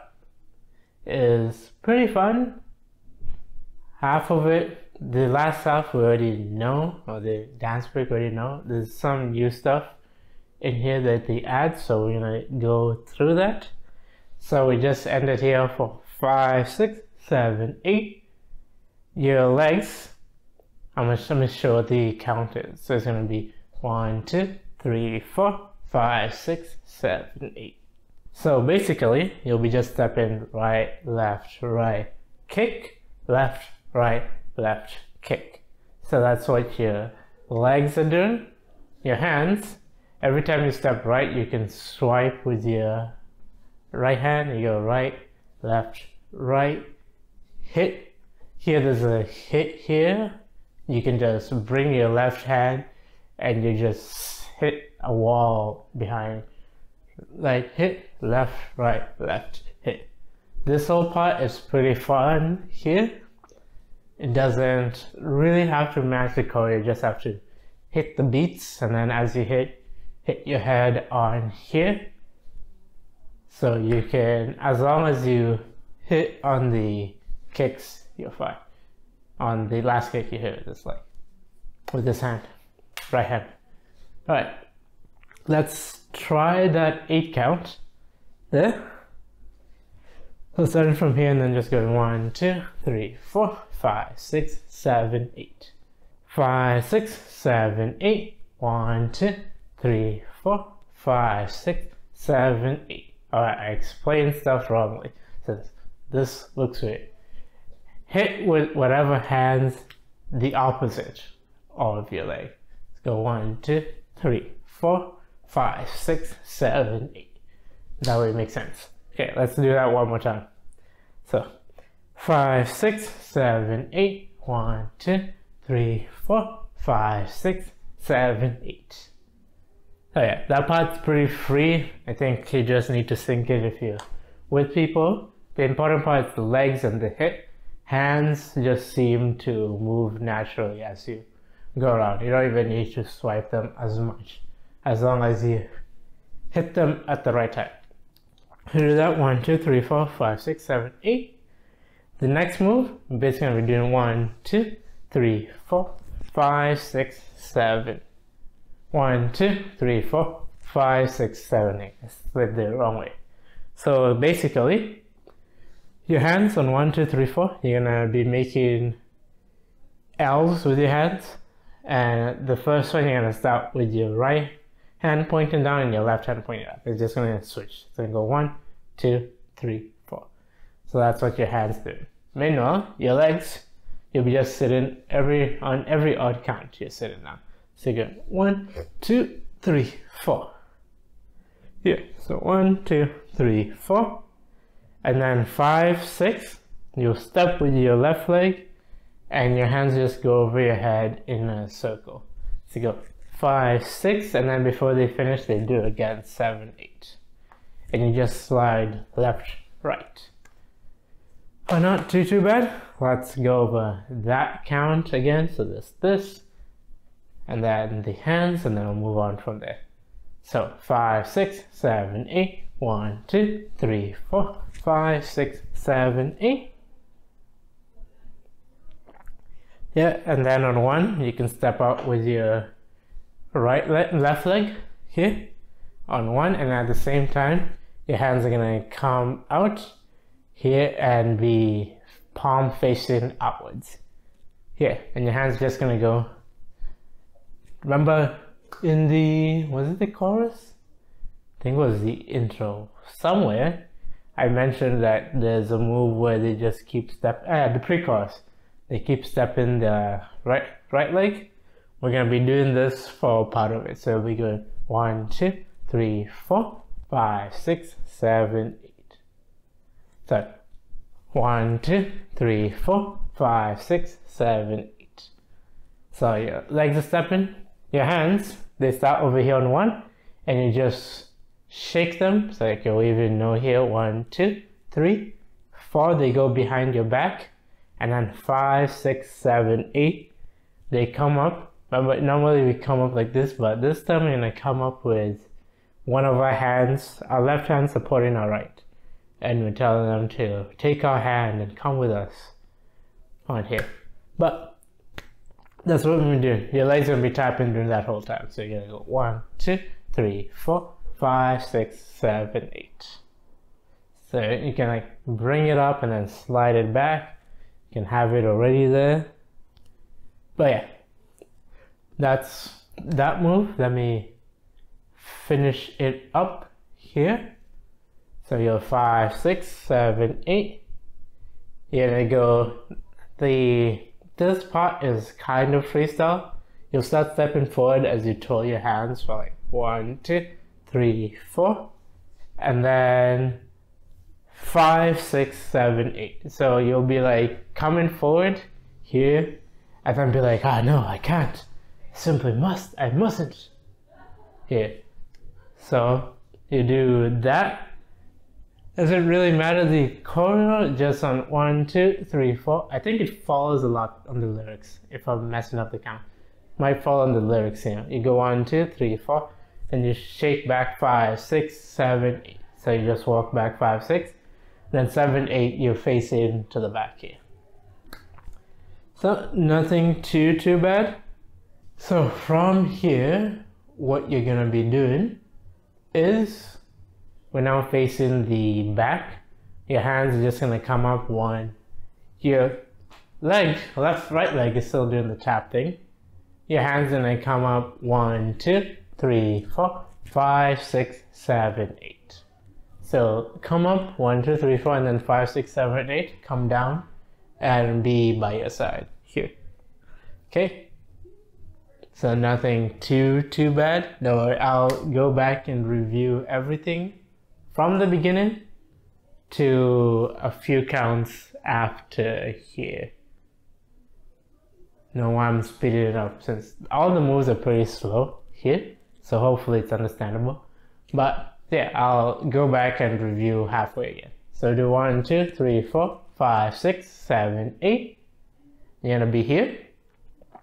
is pretty fun. Half of it, the last half we already know, or the dance break we already know. There's some new stuff in here that they add, so we're gonna go through that. So we just ended here for 5, 6, 7, 8. Your legs, I'm gonna show what the count is. So it's gonna be 1, 2, 3, 4, 5, 6, 7, 8. So basically, you'll be just stepping right, left, right, kick, left, right, left, kick. So that's what your legs are doing. Your hands, every time you step right, you can swipe with your right hand. You go right, left, right, hit. Here there's a hit here. You can just bring your left hand and you just hit a wall behind. Like hit, left, right, left, hit. This whole part is pretty fun here. It doesn't really have to match the choreo, you just have to hit the beats, and then as you hit your head on here. So you can, as long as you hit on the kicks, you're fine. On the last kick you hit it, just like with this hand, right hand. Alright, let's try that 8 count there. So starting from here and then just going 1, 2, 3, 4, 5, 6, 7, 8. 5, 6, 7, 8. 1, 2, 3, 4, 5, 6, 7, 8. Alright, I explained stuff wrongly. So this looks weird. Hit with whatever hands the opposite of your leg. Let's go 1, 2, 3, 4, 5, 6, 7, 8. That way it makes sense. Okay, let's do that one more time. So 5, 6, 7, 8. 1, 2, 3, 4, 5, 6, 7, 8. Oh yeah, that part's pretty free. I think you just need to sync it if you're with people. The important part is the legs and the hip. Hands just seem to move naturally as you go around. You don't even need to swipe them as much, as long as you hit them at the right time. You do that 1, 2, 3, 4, 5, 6, 7, 8. The next move, I'm basically going to be doing 1, 2, 3, 4, 5, 6, 7. 1, 2, 3, 4, 5, 6, 7, 8. I slid the wrong way. So basically, your hands on 1, 2, 3, 4, you're going to be making L's with your hands. And the first one, you're going to start with your right hand pointing down and your left hand pointing up. It's just going to switch. So you go 1, 2, 3, 4. So that's what your hands do. Meanwhile, your legs, you'll be just sitting on every odd count. You're sitting down. So you go 1, 2, 3, 4. Here. So 1, 2, 3, 4. And then 5, 6. You'll step with your left leg and your hands just go over your head in a circle. So you go 5, 6, and then before they finish, they do again 7, 8. And you just slide left, right. Oh, not too bad. Let's go over that count again. So there's this, and then the hands, and then we'll move on from there. So 5, 6, 7, 8. 1, 2, 3, 4, 5, 6, 7, 8. Yeah, and then on 1, you can step out with your left leg here on 1, and at the same time, your hands are gonna come out here and be palm facing outwards. Here, and your hands just gonna go. Remember in the, was it the chorus? I think it was the intro. Somewhere I mentioned that there's a move where they just keep the pre-chorus. They keep stepping the right leg. We're gonna be doing this for part of it. So we go 1, 2, 3, 4, 5, 6, 7, 8. So 1, 2, 3, 4, 5, 6, 7, 8. So your legs are stepping, your hands, they start over here on 1, and you just shake them. So like you'll even know here, 1, 2, 3, 4, they go behind your back, and then 5, 6, 7, 8, they come up. But normally we come up like this, but this time we're gonna come up with one of our hands, our left hand supporting our right. And we're telling them to take our hand and come with us on here. But that's what we're doing. Your legs are gonna be tapping during that whole time. So you're gonna go 1, 2, 3, 4, 5, 6, 7, 8. So you can like bring it up and then slide it back. You can have it already there. But yeah, that's that move. Let me finish it up here. So you're 5, 6, 7, 8. You're gonna go. This part is kind of freestyle. You'll start stepping forward as you twirl your hands for like 1, 2, 3, 4, and then 5, 6, 7, 8. So you'll be like coming forward here, and then be like, ah, no, I can't. I simply must. I mustn't. Here. So you do that. Doesn't really matter the choreo, just on 1, 2, 3, 4. I think it follows a lot on the lyrics. If I'm messing up the count, might fall on the lyrics here. You go 1, 2, 3, 4, and you shake back 5, 6, 7, 8. So you just walk back 5, 6, then 7, 8. You face into the back here. So nothing too bad. So from here, what you're gonna be doing is, we're now facing the back. Your hands are just gonna come up 1. Your leg, right leg is still doing the tap thing. Your hands are gonna come up 1, 2, 3, 4, 5, 6, 7, 8. So come up 1, 2, 3, 4, and then 5, 6, 7, 8. Come down and be by your side here. Okay. So nothing too bad. Don't worry, I'll go back and review everything from the beginning to a few counts after here. No, why I'm speeding it up, since all the moves are pretty slow here, so hopefully it's understandable. But yeah, I'll go back and review halfway again. So do 1, 2, 3, 4, 5, 6, 7, 8. You're gonna be here.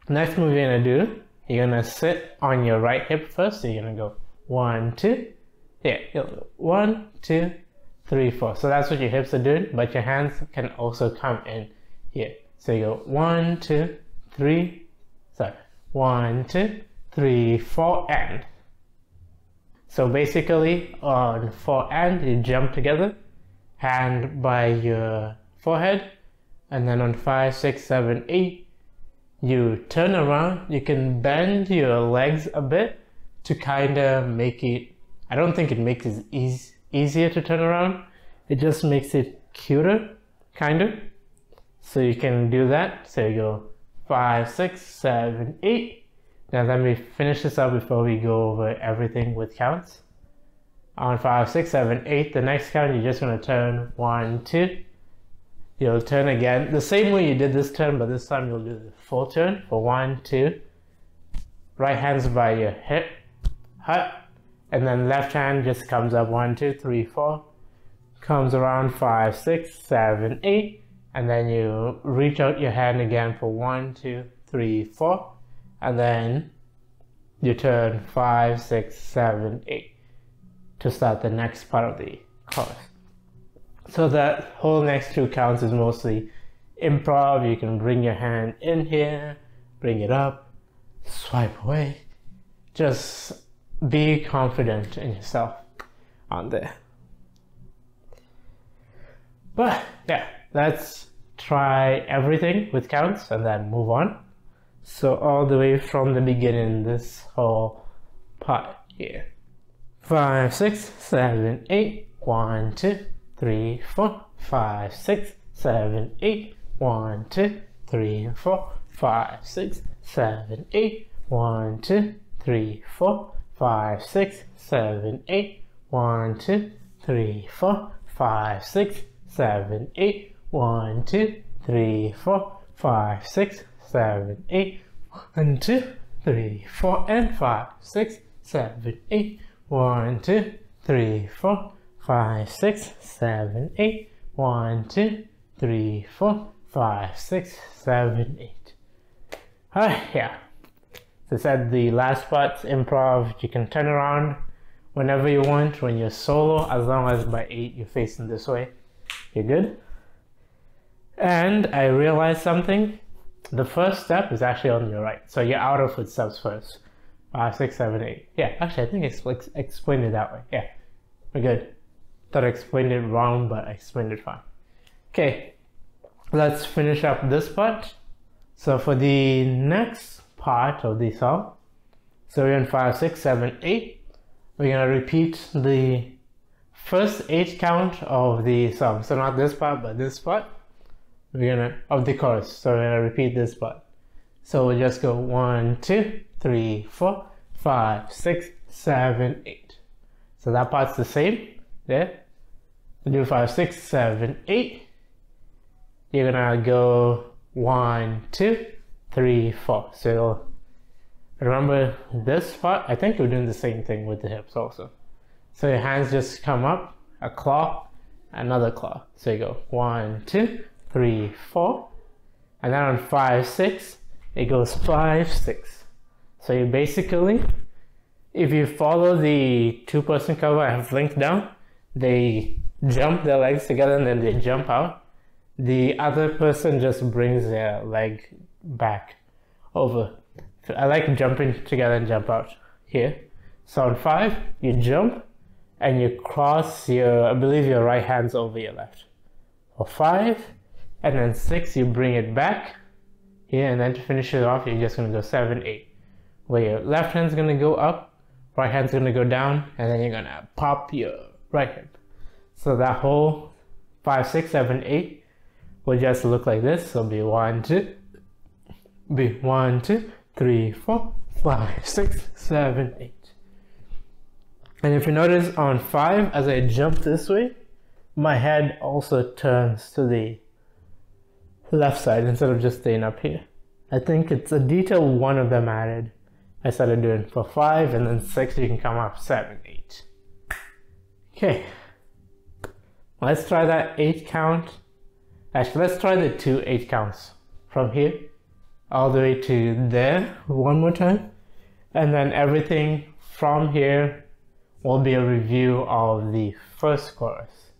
Next move you're gonna do, you're gonna sit on your right hip first. So you're gonna go 1, 2. Yeah, 1, 2, 3, 4. So that's what your hips are doing, but your hands can also come in here. So you go 1, 2, 3. Sorry, 1, 2, 3, 4, and. So basically, on 4 and, you jump together, hand by your forehead, and then on 5, 6, 7, 8, you turn around. You can bend your legs a bit to kind of make it. I don't think it makes it easier to turn around. It just makes it cuter, kind of. So you can do that. So you go 5, 6, 7, 8. Now let me finish this up before we go over everything with counts. On 5, 6, 7, 8, the next count, you're just going to turn 1, 2. You'll turn again, the same way you did this turn, but this time you'll do the full turn for 1, 2. Right hand's by your hip, hut. And then left hand just comes up 1, 2, 3, 4, comes around 5, 6, 7, 8, and then you reach out your hand again for 1, 2, 3, 4, and then you turn 5, 6, 7, 8 to start the next part of the chorus. So that whole next 2 counts is mostly improv. You can bring your hand in here, bring it up, swipe away, just be confident in yourself on there. But yeah, let's try everything with counts and then move on. So all the way from the beginning, this whole part here. 5, 6, 7, 8. 1, 2, 3, 4, 5, 6, 7, 8. 1, 2, 3, 4, 5, 6, 7, 8. 1, 2, 3, 4, 5, 6, 7, 8. 1, 2, 3, 4, 5, 6, 7, 8. 1, 2, 3, 4, 5, 6, 7, 8. 1, 2, 3, 4, and 5, 6, 7, 8. 1, 2, 3, 4, 5, 6, 7, 8. 1, 2, 3, 4, 5, 6, 7, 8. Alright, yeah. So I said the last part's improv. You can turn around whenever you want when you're solo, as long as by 8 you're facing this way. You're good. And I realized something. The first step is actually on your right. So your outer footsteps first. 5, 6, 7, 8. Yeah, actually I think I explained it that way. Yeah, we're good. Thought I explained it wrong, but I explained it fine. Okay, let's finish up this part. So for the next part of the song, so we're in 5, 6, 7, 8. We're gonna repeat the first 8 count of the song. So not this part, but this part. We're gonna of the chorus. So we're gonna repeat this part. So we'll just go 1, 2, 3, 4, 5, 6, 7, 8. So that part's the same. There. We'll do 5, 6, 7, 8. You're gonna go 1, 2, 3, 4. So remember this part. I think we're doing the same thing with the hips also. So your hands just come up, a claw, another claw. So you go 1, 2, 3, 4, and then on 5, 6, it goes 5, 6. So you basically, if you follow the 2-person cover I have linked down, they jump their legs together and then they jump out. The other person just brings their leg back over. I like jumping together and jump out here. So on 5, you jump and you cross your, I believe your right hand's over your left. For 5, and then 6, you bring it back here, and then to finish it off, you're just gonna go 7, 8. Where your left hand's gonna go up, right hand's gonna go down, and then you're gonna pop your right hip. So that whole 5, 6, 7, 8 will just look like this. So be 1, 2, be 1, 2, 3, 4, 5, 6, 7, 8. And if you notice on 5, as I jump this way, my head also turns to the left side instead of just staying up here. I think it's a detail one of them added. I started doing for 5, and then 6 you can come up 7, 8. Okay, let's try that 8 count. Actually, let's try the 2 8 counts from here all the way to there one more time, and then everything from here will be a review of the first chorus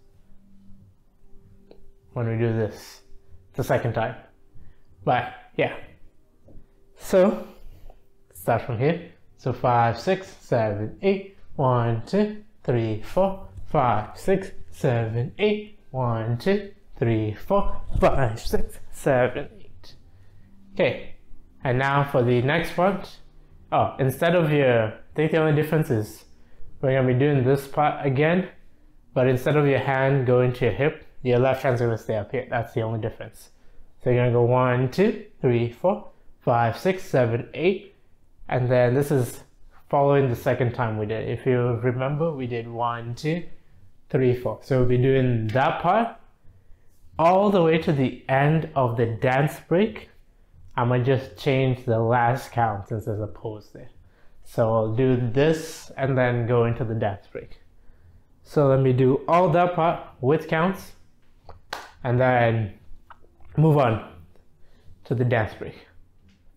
when we do this the second time. But yeah, so start from here. So 5, 6, 7, 8. 1, 2, 3, 4, 5, 6, 7, 8. 1, 2, 3, 4, 5, 6, 7, 8. Okay, and now for the next part. Oh, instead of your, I think the only difference is we're gonna be doing this part again, but instead of your hand going to your hip, your left hand's gonna stay up here. That's the only difference. So you're gonna go 1, 2, 3, 4, 5, 6, 7, 8, and then this is following the second time we did. If you remember, we did 1, 2, 3, 4. So we'll be doing that part all the way to the end of the dance break. I'm gonna just change the last count since there's a pause there. So I'll do this and then go into the dance break. So let me do all that part with counts and then move on to the dance break.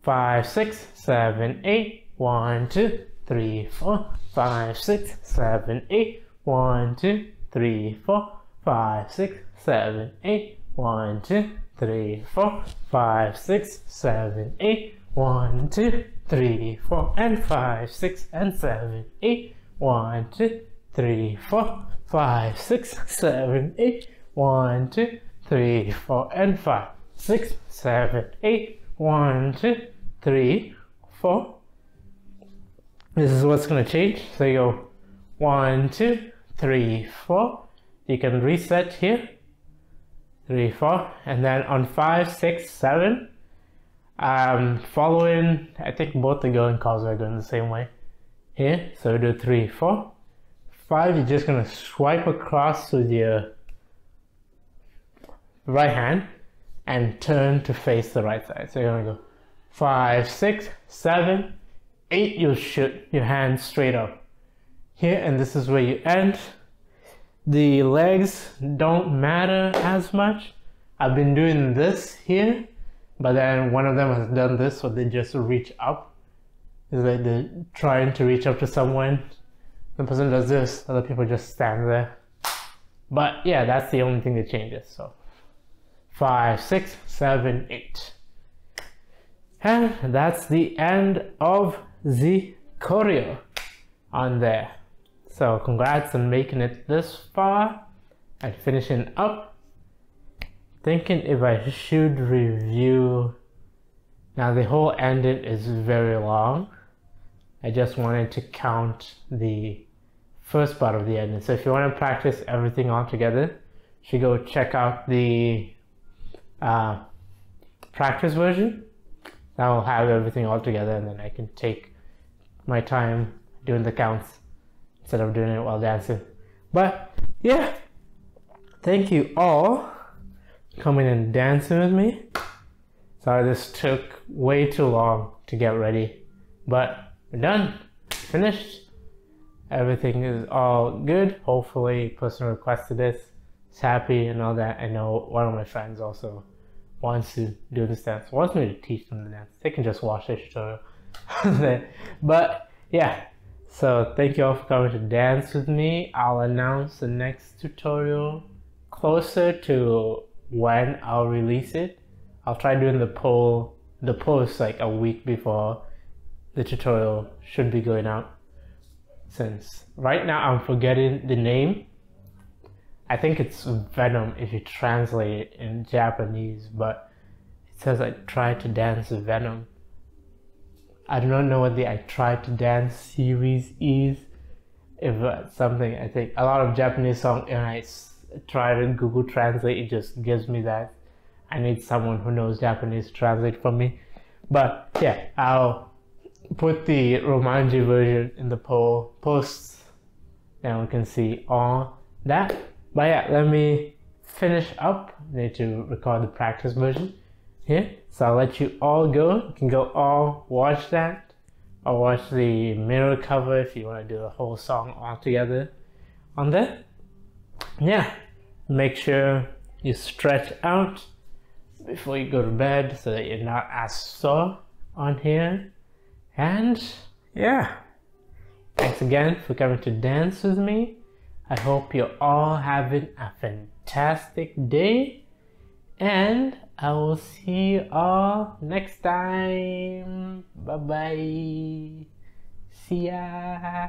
5, 6, 7, 8. 1, 2, 3, 4, 5, 6, 7, 8. 1, 2, 3, 4, 5, 6, 7, 8. 1, 2, 3, 4, 5, 6, 7, 8. 1, 2, 3, 4, and 5, 6, and 7, 8. 1, 2, 3, 4, 5, 6, 7, 8. 1, 2, 3, 4, and 5, 6, 7, 8. 1, 2, 3, 4. This is what's going to change. So you go 1, 2, 3, 4. You can reset here. 3, 4. And then on 5, 6, 7. Following, I think both the going calls are going the same way. Here. So we do 3, 4. 5, you're just going to swipe across with your right hand and turn to face the right side. So you're going to go 5, 6, 7, 8, you shoot your hands straight up here, and this is where you end. The legs don't matter as much. I've been doing this here, but then one of them has done this, so they just reach up. It's like they're trying to reach up to someone. The person does this, other people just stand there. But yeah, that's the only thing that changes. So 5, 6, 7, 8. And that's the end of the choreo on there. So congrats on making it this far and finishing up. Thinking if I should review. Now the whole ending is very long. I just wanted to count the first part of the ending. So if you want to practice everything all together, you should go check out the practice version. That will have everything all together, and then I can take my time doing the counts instead of doing it while dancing. But yeah, thank you all for coming and dancing with me. Sorry this took way too long to get ready, but we're done, finished. Everything is all good. Hopefully person requested this, is happy and all that. I know one of my friends also wants to do this dance, wants me to teach them the dance. They can just watch the tutorial. But yeah, so thank you all for coming to dance with me. I'll announce the next tutorial closer to when I'll release it. I'll try doing the post like a week before the tutorial should be going out, since right now I'm forgetting the name. I think it's Venom if you translate it in Japanese, but it says I tried to dance Venom. I do not know what the I tried to dance series is. If it's something, I think a lot of Japanese songs, and I try to Google Translate, it just gives me that. I need someone who knows Japanese to translate for me. But yeah, I'll put the Romanji version in the posts, and we can see all that. But yeah, let me finish up. I need to record the practice version here. So I'll let you all go. You can go all watch that, or watch the mirror cover if you want to do the whole song all together on there. Yeah, make sure you stretch out before you go to bed so that you're not as sore on here. And yeah, thanks again for coming to dance with me. I hope you're all having a fantastic day, and I will see you all next time. Bye bye. See ya.